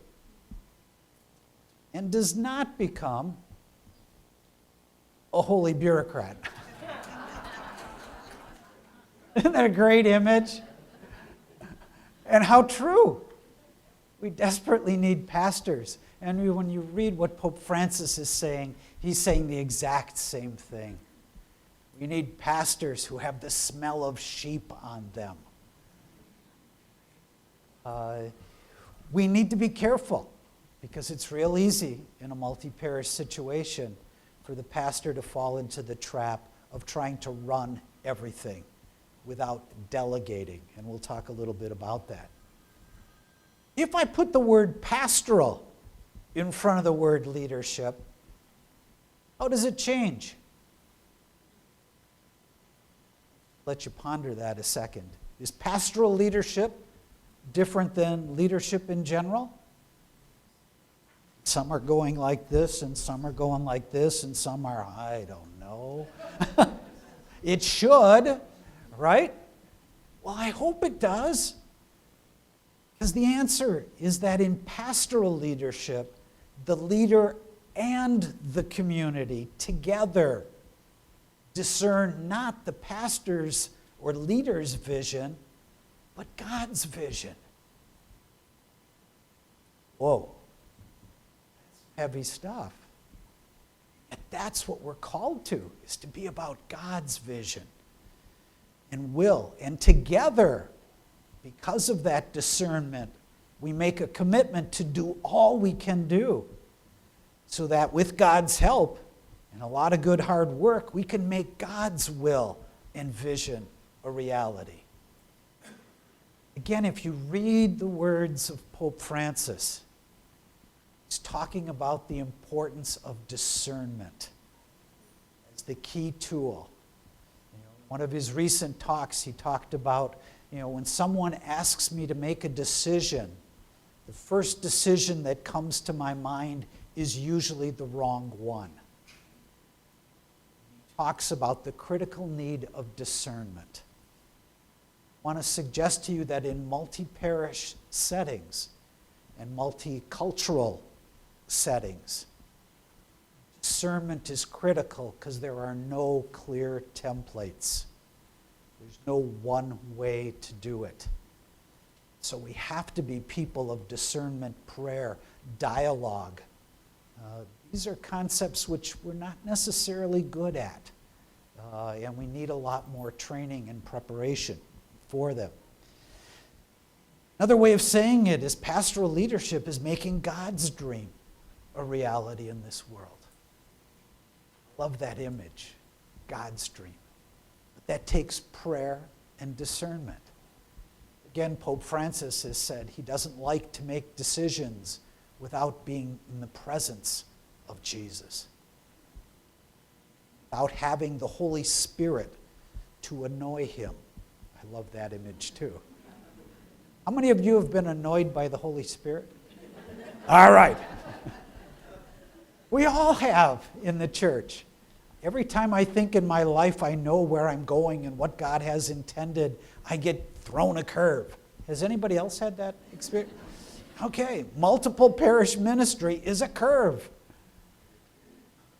and does not become a holy bureaucrat. Isn't that a great image? And how true. We desperately need pastors. And when you read what Pope Francis is saying, he's saying the exact same thing. We need pastors who have the smell of sheep on them. We need to be careful, because it's real easy in a multi-parish situation for the pastor to fall into the trap of trying to run everything without delegating, and we'll talk a little bit about that. If I put the word pastoral in front of the word leadership, how does it change? Let you ponder that a second. Is pastoral leadership different than leadership in general? Some are going like this, and some are going like this, and some are, I don't know. It should, right? Well, I hope it does. Because the answer is that in pastoral leadership, the leader and the community together discern not the pastor's or leader's vision, but God's vision. Whoa, that's heavy stuff. And that's what we're called to, is to be about God's vision and will. And together, because of that discernment, we make a commitment to do all we can do so that with God's help and a lot of good hard work, we can make God's will and vision a reality. Again, if you read the words of Pope Francis, he's talking about the importance of discernment as the key tool. One of his recent talks, he talked about You know, when someone asks me to make a decision, the first decision that comes to my mind is usually the wrong one. He talks about the critical need of discernment. I want to suggest to you that in multi-parish settings and multicultural settings, discernment is critical because there are no clear templates. There's no one way to do it. So we have to be people of discernment, prayer, dialogue. These are concepts which we're not necessarily good at, and we need a lot more training and preparation for them. Another way of saying it is pastoral leadership is making God's dream a reality in this world. Love that image, God's dream. But that takes prayer and discernment. Again, Pope Francis has said he doesn't like to make decisions without being in the presence of Jesus, without having the Holy Spirit to annoy him. I love that image too. How many of you have been annoyed by the Holy Spirit? All right. We all have in the church. Every time I think in my life I know where I'm going and what God has intended, I get thrown a curve. Has anybody else had that experience? Okay, multiple parish ministry is a curve.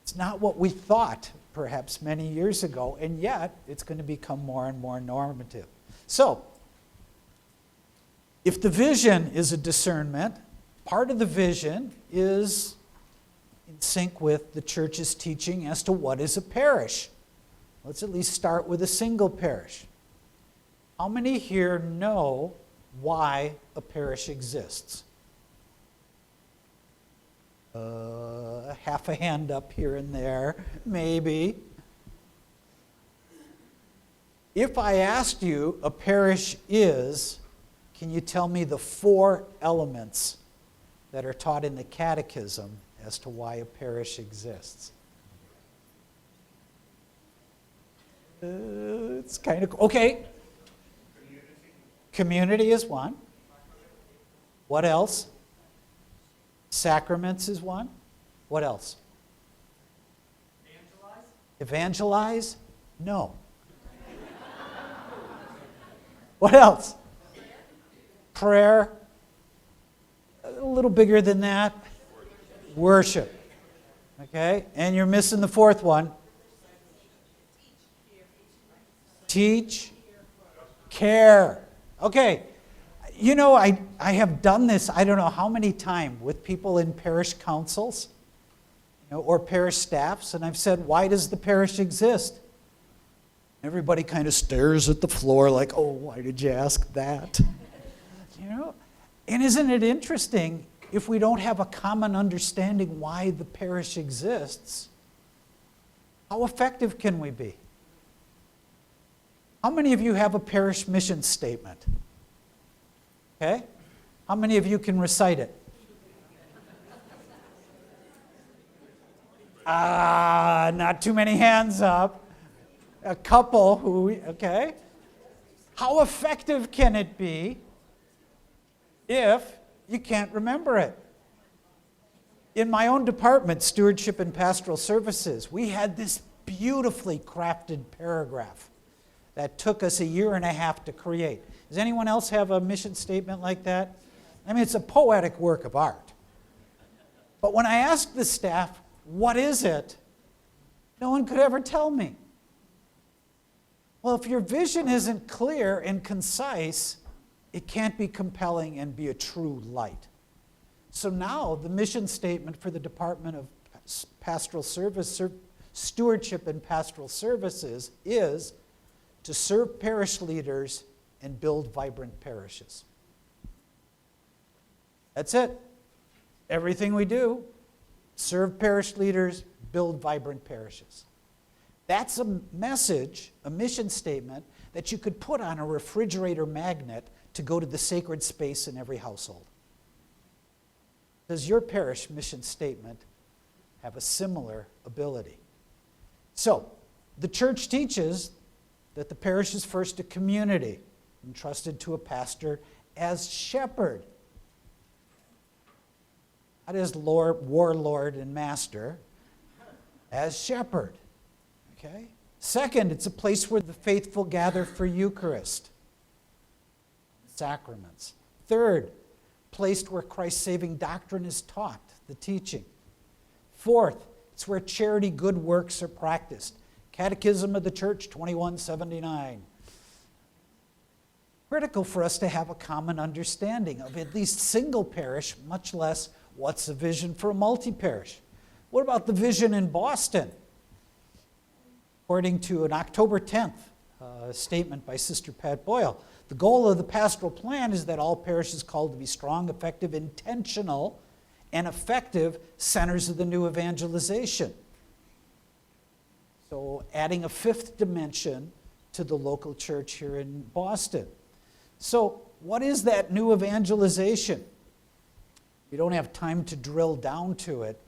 It's not what we thought perhaps many years ago, and yet it's going to become more and more normative. So, if the vision is a discernment, part of the vision is in sync with the church's teaching as to what is a parish. Let's at least start with a single parish. How many here know why a parish exists? Half a hand up here and there, maybe. If I asked you a parish is, can you tell me the 4 elements that are taught in the catechism as to why a parish exists? It's kind of, okay. Community is one. What else? Sacraments is one. What else? Evangelize? No. What else? Prayer? A little bigger than that. Worship. Okay? And you're missing the 4th one. Teach. Care. Okay. You know, I have done this, I don't know how many times, with people in parish councils, you know, or parish staffs, and I've said, why does the parish exist? Everybody kind of stares at the floor like, oh, why did you ask that? You know? And isn't it interesting, if we don't have a common understanding why the parish exists, how effective can we be? How many of you have a parish mission statement? Okay? How many of you can recite it? Not too many hands up. A couple who, okay? How effective can it be if you can't remember it? In my own department, Stewardship and Pastoral Services, we had this beautifully crafted paragraph that took us 1.5 years to create. Does anyone else have a mission statement like that? I mean, it's a poetic work of art. But when I asked the staff, what is it? No one could ever tell me. Well, if your vision isn't clear and concise, it can't be compelling and be a true light. So now the mission statement for the Department of Pastoral Service, Stewardship and Pastoral Services is to serve parish leaders and build vibrant parishes. That's it. Everything we do, serve parish leaders, build vibrant parishes. That's a message, a mission statement, that you could put on a refrigerator magnet to go to the sacred space in every household. Does your parish mission statement have a similar ability? So, the church teaches that the parish is first a community. entrusted to a pastor as shepherd. Not as warlord and master, as shepherd. Okay? Second, it's a place where the faithful gather for Eucharist, sacraments. Third, placed where Christ's saving doctrine is taught, the teaching. Fourth, it's where charity good works are practiced. Catechism of the Church 2179. Critical for us to have a common understanding of at least single parish, much less what's the vision for a multi-parish. What about the vision in Boston? According to an October 10th statement by Sister Pat Boyle, the goal of the pastoral plan is that all parishes called to be strong, effective, intentional, and effective centers of the new evangelization. So adding a fifth dimension to the local church here in Boston. So what is that new evangelization? We don't have time to drill down to it,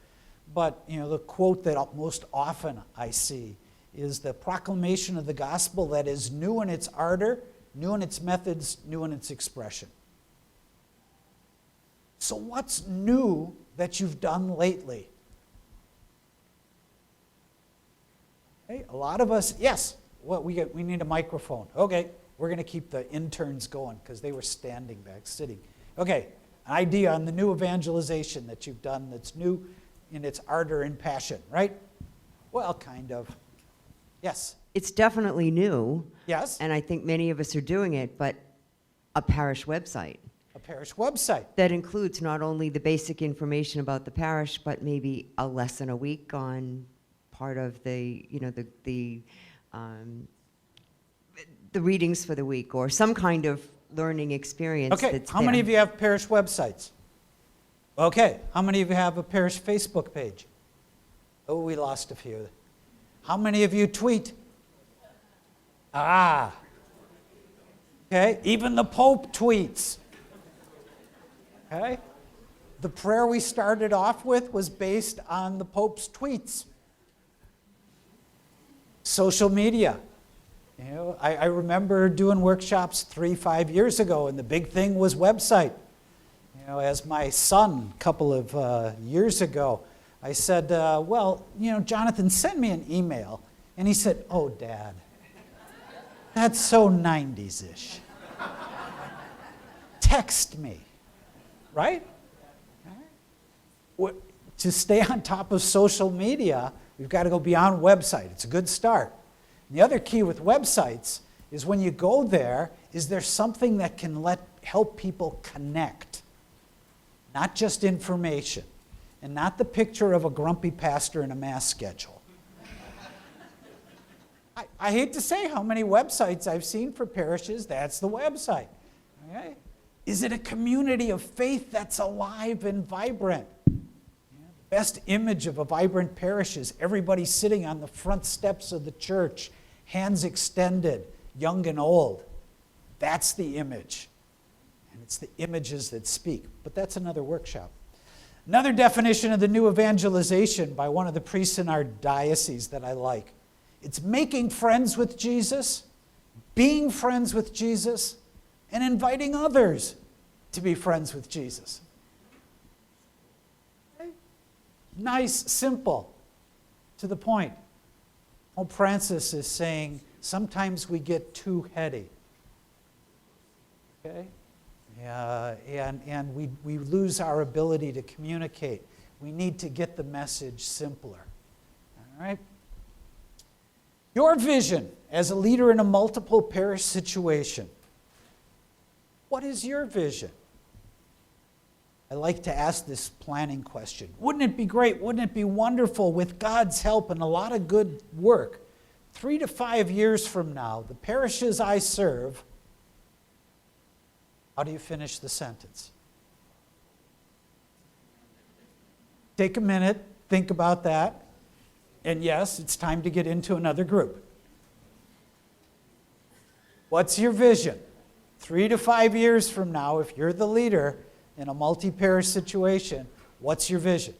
but the quote that most often I see is the proclamation of the gospel that is new in its ardor, new in its methods, new in its expression. So what's new that you've done lately? Okay, a lot of us, yes, we need a microphone. Okay, we're going to keep the interns going because they were standing back, sitting. Okay, an idea on the new evangelization that you've done that's new in its ardor and passion, right? Well, kind of. Yes. It's definitely new. Yes. And I think many of us are doing it, but a parish website. A parish website. That includes not only the basic information about the parish, but maybe a lesson a week on part of the readings for the week, or some kind of learning experience. Okay, that's how many there. of you have parish websites? Okay, how many of you have a parish Facebook page? Oh, we lost a few. How many of you tweet? Ah. Okay, even the Pope tweets. Okay? The prayer we started off with was based on the Pope's tweets. Social media. I remember doing workshops 3-5 years ago, and the big thing was website. As my son, a couple of years ago, I said, Jonathan, send me an email. And he said, oh, Dad, that's so 90s-ish. Text me, right? To stay on top of social media, we've got to go beyond website. It's a good start. And the other key with websites is when you go there, is there something that can help people connect? Not just information. And not the picture of a grumpy pastor in a mass schedule. I hate to say how many websites I've seen for parishes, that's the website. Okay? Is it a community of faith that's alive and vibrant? The best image of a vibrant parish is everybody sitting on the front steps of the church, hands extended, young and old. That's the image. And it's the images that speak. But that's another workshop. Another definition of the new evangelization by one of the priests in our diocese that I like. It's making friends with Jesus, being friends with Jesus, and inviting others to be friends with Jesus. Okay? Nice, simple, to the point. Pope Francis is saying sometimes we get too heady. Okay? And we lose our ability to communicate. We need to get the message simpler. All right? Your vision as a leader in a multiple parish situation. What is your vision? I like to ask this planning question. Wouldn't it be great, wouldn't it be wonderful with God's help and a lot of good work, 3 to 5 years from now, the parishes I serve, how do you finish the sentence? Take a minute, think about that, and yes, it's time to get into another group. What's your vision? 3 to 5 years from now, if you're the leader in a multi-parish situation, what's your vision?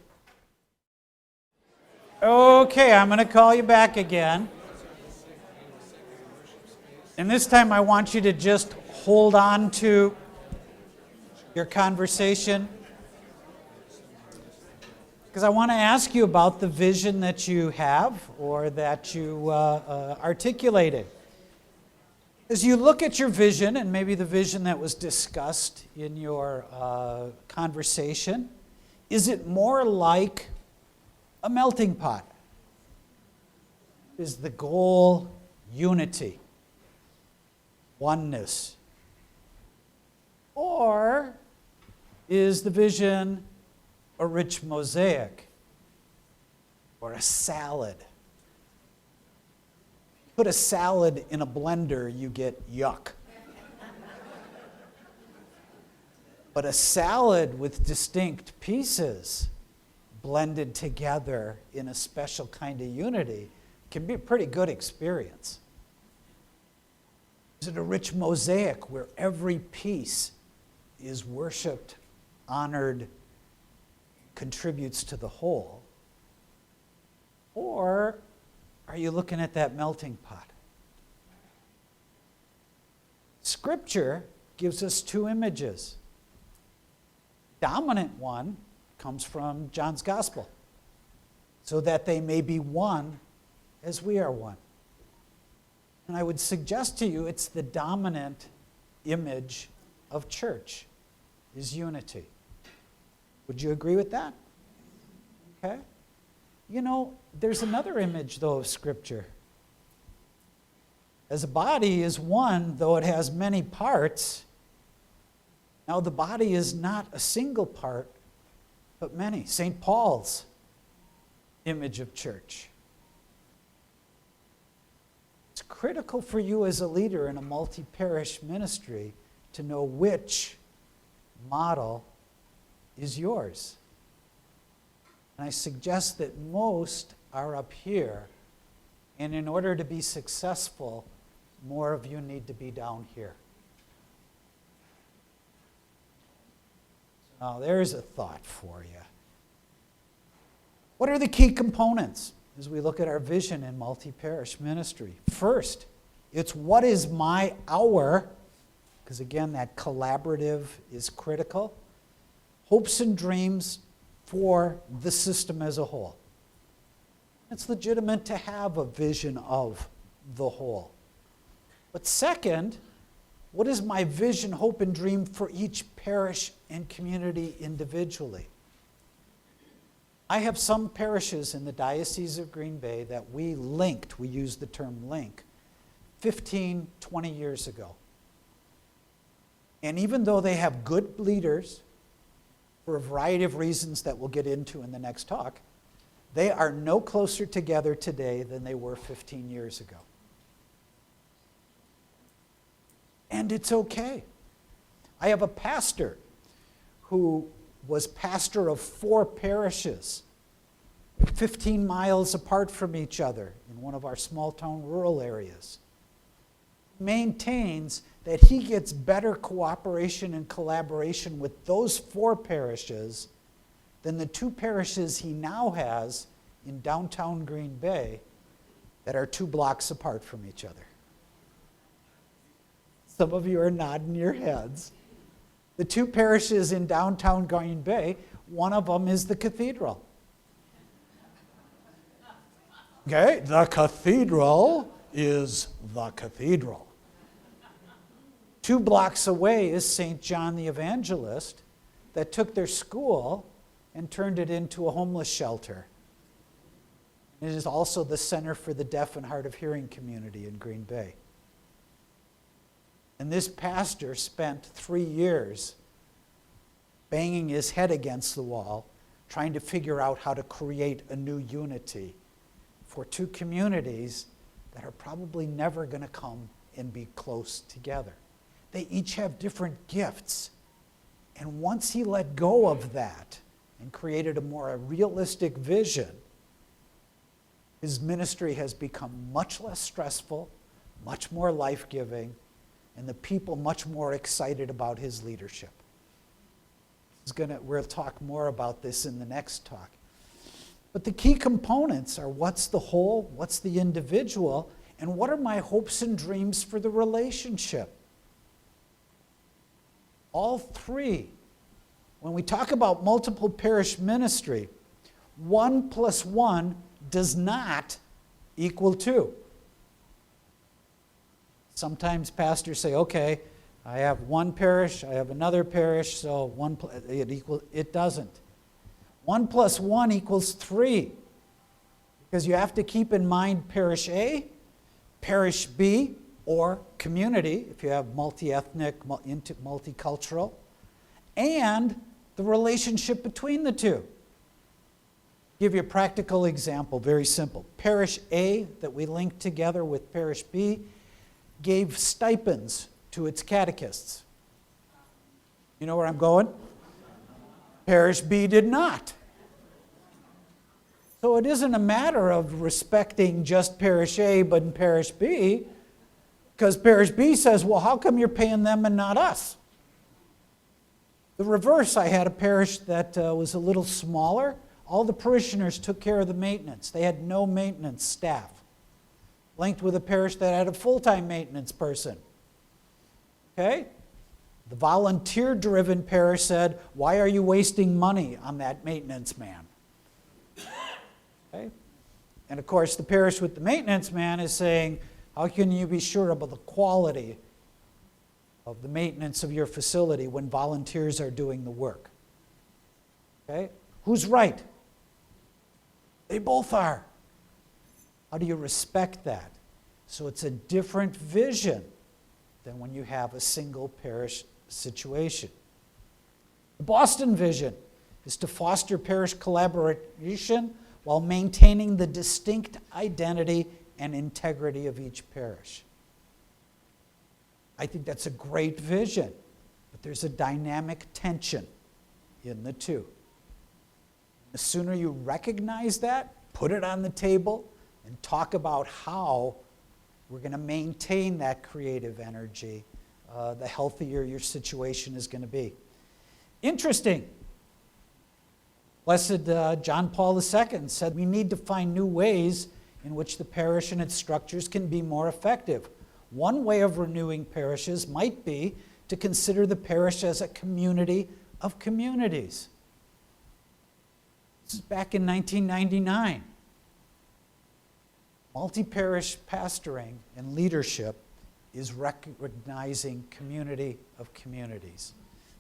Okay, I'm going to call you back again. And this time I want you to just hold on to your conversation, because I want to ask you about the vision that you have or that you articulated. As you look at your vision, and maybe the vision that was discussed in your conversation, is it more like a melting pot? Is the goal unity, oneness? Or is the vision a rich mosaic or a salad? Put a salad in a blender, you get yuck. But a salad with distinct pieces blended together in a special kind of unity can be a pretty good experience. Is it a rich mosaic where every piece is worshiped, honored, contributes to the whole? Or are you looking at that melting pot? Scripture gives us two images. Dominant one comes from John's Gospel, so that they may be one as we are one. And I would suggest to you it's the dominant image of church, is unity. Would you agree with that? Okay. You know, there's another image, though, of Scripture. As a body is one, though it has many parts, now the body is not a single part, but many. St. Paul's image of church. It's critical for you as a leader in a multi-parish ministry to know which model is yours. And I suggest that most are up here, and in order to be successful, more of you need to be down here. Now, there's a thought for you. What are the key components as we look at our vision in multi-parish ministry? First, it's what is our, because again, that collaborative is critical, hopes and dreams for the system as a whole. It's legitimate to have a vision of the whole. But second, what is my vision, hope, and dream for each parish and community individually? I have some parishes in the Diocese of Green Bay that we use the term link, 15, 20 years ago. And even though they have good leaders, for a variety of reasons that we'll get into in the next talk, they are no closer together today than they were 15 years ago. And it's okay. I have a pastor who was pastor of 4 parishes, 15 miles apart from each other in one of our small town rural areas. Maintains that he gets better cooperation and collaboration with those 4 parishes than the 2 parishes he now has in downtown Green Bay that are 2 blocks apart from each other. Some of you are nodding your heads. The 2 parishes in downtown Green Bay, one of them is the cathedral. Okay, the cathedral is the cathedral. 2 blocks away is St. John the Evangelist that took their school and turned it into a homeless shelter. It is also the center for the deaf and hard of hearing community in Green Bay. And this pastor spent 3 years banging his head against the wall, trying to figure out how to create a new unity for 2 communities that are probably never going to come and be close together. They each have different gifts. And once he let go of that and created a more realistic vision, his ministry has become much less stressful, much more life-giving, and the people much more excited about his leadership. We'll talk more about this in the next talk. But the key components are what's the whole, what's the individual, and what are my hopes and dreams for the relationship? All three. When we talk about multiple parish ministry, 1 + 1 does not equal 2. Sometimes pastors say, okay, I have one parish, I have another parish, so it doesn't. 1 + 1 = 3. Because you have to keep in mind parish A, parish B, or community, if you have multi-ethnic, multicultural, and the relationship between the two. Give you a practical example, very simple. Parish A, that we linked together with parish B, gave stipends to its catechists. You know where I'm going? Parish B did not. So it isn't a matter of respecting just parish A but in parish B, because parish B says, well, how come you're paying them and not us? The reverse, I had a parish that was a little smaller. All the parishioners took care of the maintenance. They had no maintenance staff. Linked with a parish that had a full-time maintenance person. Okay? The volunteer-driven parish said, why are you wasting money on that maintenance man? Okay? And of course, the parish with the maintenance man is saying, how can you be sure about the quality of the maintenance of your facility when volunteers are doing the work? Okay? Who's right? They both are. How do you respect that? So it's a different vision than when you have a single parish situation. The Boston vision is to foster parish collaboration while maintaining the distinct identity and integrity of each parish. I think that's a great vision, but there's a dynamic tension in the two. The sooner you recognize that, put it on the table, and talk about how we're going to maintain that creative energy, the healthier your situation is going to be. Interesting. Blessed John Paul II said we need to find new ways in which the parish and its structures can be more effective. One way of renewing parishes might be to consider the parish as a community of communities. This is back in 1999. Multi-parish pastoring and leadership is recognizing community of communities.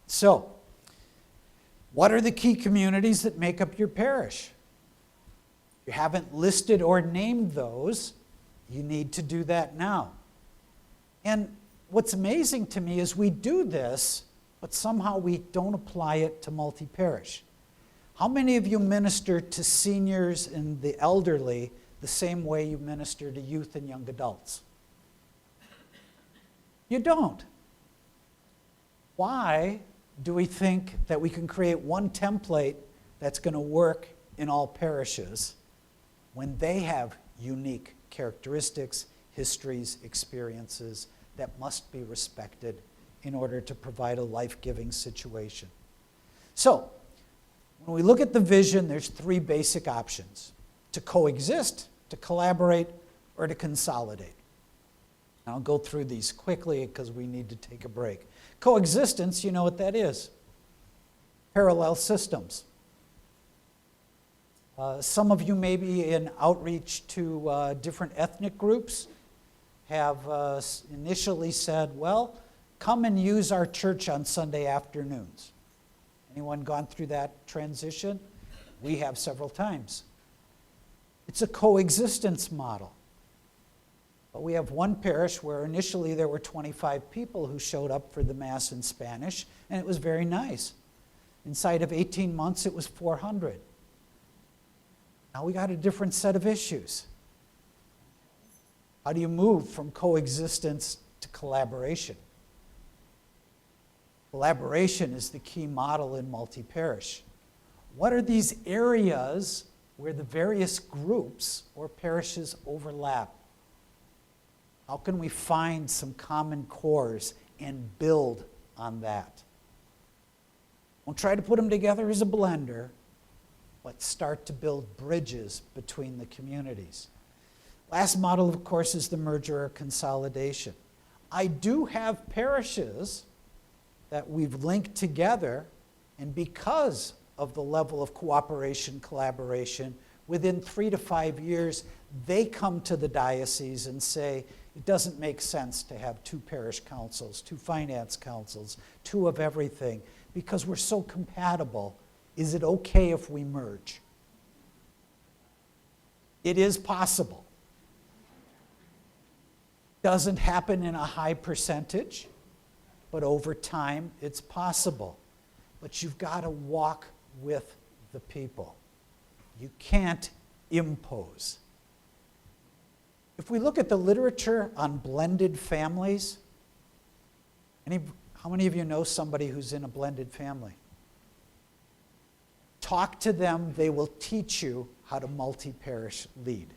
So, what are the key communities that make up your parish? If you haven't listed or named those, you need to do that now. And what's amazing to me is we do this, but somehow we don't apply it to multi-parish. How many of you minister to seniors and the elderly the same way you minister to youth and young adults? You don't. Why do we think that we can create one template that's going to work in all parishes when they have unique characteristics, histories, experiences that must be respected in order to provide a life-giving situation? So, when we look at the vision, there's three basic options: to coexist, to collaborate, or to consolidate. And I'll go through these quickly because we need to take a break. Coexistence, you know what that is. Parallel systems. Some of you maybe in outreach to different ethnic groups have initially said, well, come and use our church on Sunday afternoons. Anyone gone through that transition? We have several times. It's a coexistence model. But we have one parish where initially there were 25 people who showed up for the Mass in Spanish, and it was very nice. Inside of 18 months, it was 400. Now we got a different set of issues. How do you move from coexistence to collaboration? Collaboration is the key model in multi-parish. What are these areas where the various groups or parishes overlap? How can we find some common cores and build on that? Don't try to put them together as a blender, but start to build bridges between the communities. Last model, of course, is the merger or consolidation. I do have parishes that we've linked together, and because of the level of cooperation, collaboration, within 3 to 5 years, they come to the diocese and say, it doesn't make sense to have 2 parish councils, 2 finance councils, 2 of everything, because we're so compatible. Is it okay if we merge? It is possible. Doesn't happen in a high percentage, but over time it's possible. But you've got to walk with the people. You can't impose. If we look at the literature on blended families, how many of you know somebody who's in a blended family? Talk to them, they will teach you how to multi-parish lead.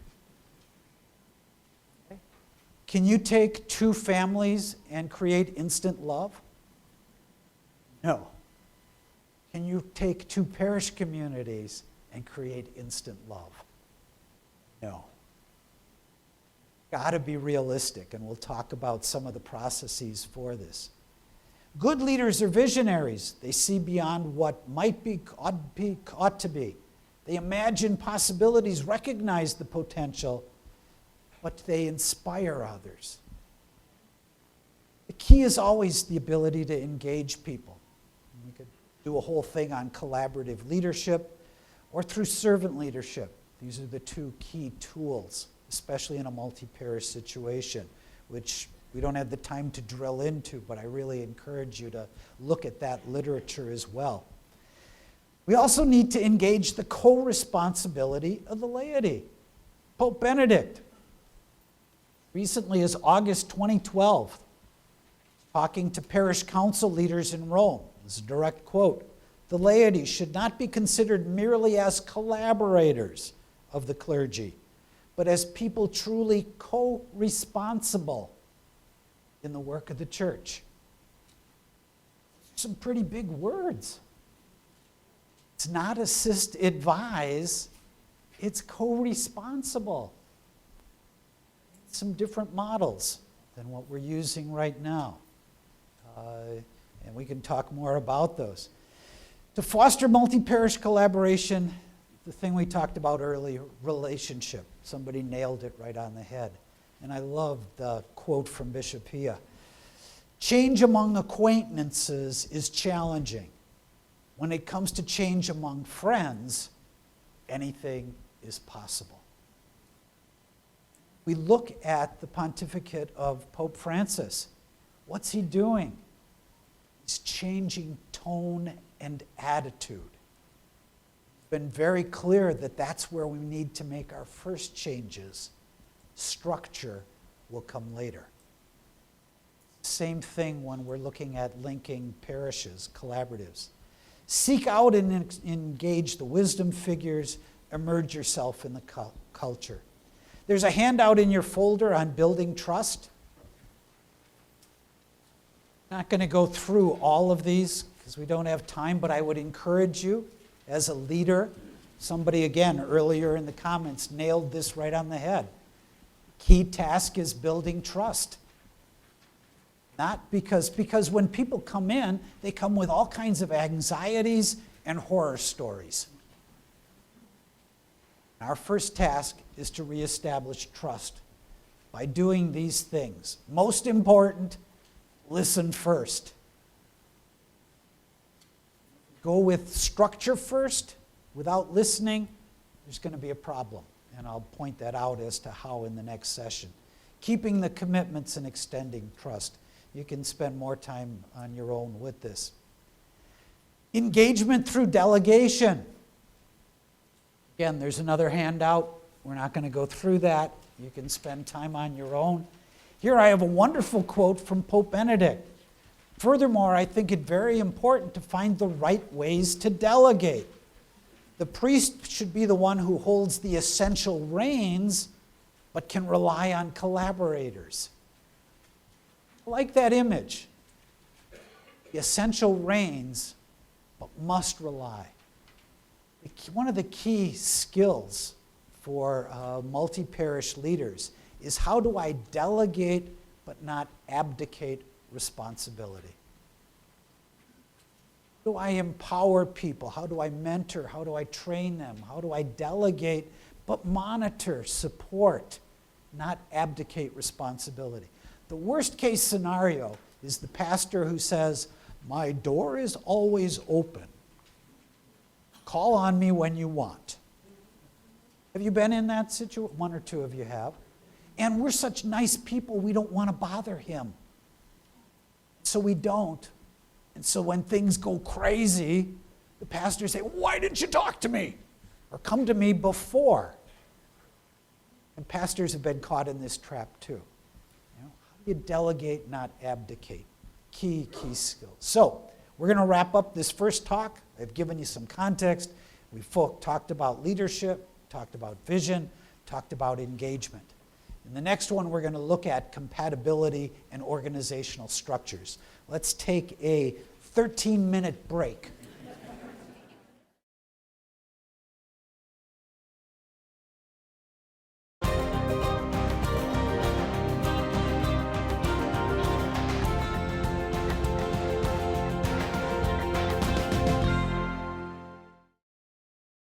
Okay. Can you take 2 families and create instant love? No. Can you take 2 parish communities and create instant love? No. Got to be realistic, and we'll talk about some of the processes for this. Good leaders are visionaries. They see beyond what might be, ought to be. They imagine possibilities, recognize the potential, but they inspire others. The key is always the ability to engage people. We could do a whole thing on collaborative leadership or through servant leadership. These are the 2 key tools, especially in a multi-parish situation, which we don't have the time to drill into, but I really encourage you to look at that literature as well. We also need to engage the co-responsibility of the laity. Pope Benedict, recently as August 2012, talking to parish council leaders in Rome, this is a direct quote, "The laity should not be considered merely as collaborators of the clergy, but as people truly co-responsible in the work of the church." Some pretty big words. It's not assist, advise, it's co-responsible. Some different models than what we're using right now. And we can talk more about those. To foster multi-parish collaboration, the thing we talked about earlier, relationship. Somebody nailed it right on the head. And I love the quote from Bishop Pia. Change among acquaintances is challenging. When it comes to change among friends, anything is possible. We look at the pontificate of Pope Francis. What's he doing? He's changing tone and attitude. It's been very clear that that's where we need to make our first changes. Structure will come later. Same thing when we're looking at linking parishes, collaboratives. Seek out and engage the wisdom figures, immerse yourself in the culture. There's a handout in your folder on building trust. Not going to go through all of these because we don't have time, but I would encourage you as a leader, somebody again earlier in the comments nailed this right on the head. Key task is building trust. Not because when people come in, they come with all kinds of anxieties and horror stories. Our first task is to reestablish trust by doing these things. Most important, listen first. Go with structure first. Without listening, there's going to be a problem. And I'll point that out as to how in the next session. Keeping the commitments and extending trust. You can spend more time on your own with this. Engagement through delegation. Again, there's another handout. We're not going to go through that. You can spend time on your own. Here I have a wonderful quote from Pope Benedict. Furthermore, I think it very important to find the right ways to delegate. The priest should be the one who holds the essential reins, but can rely on collaborators. I like that image. The essential reins, but must rely. One of the key skills for multi-parish leaders is how do I delegate but not abdicate responsibility? do I empower people? How do I mentor? How do I train them? How do I delegate, but monitor, support, not abdicate responsibility? The worst case scenario is the pastor who says, my door is always open. Call on me when you want. Have you been in that situation? One or two of you have. And we're such nice people, we don't want to bother him. So we don't. And so when things go crazy, the pastors say, why didn't you talk to me? Or come to me before. And pastors have been caught in this trap too. How do you delegate, not abdicate? Key skills. So we're going to wrap up this first talk. I've given you some context. We've talked about leadership, talked about vision, talked about engagement. In the next one, we're going to look at compatibility and organizational structures. Let's take a 13-minute break.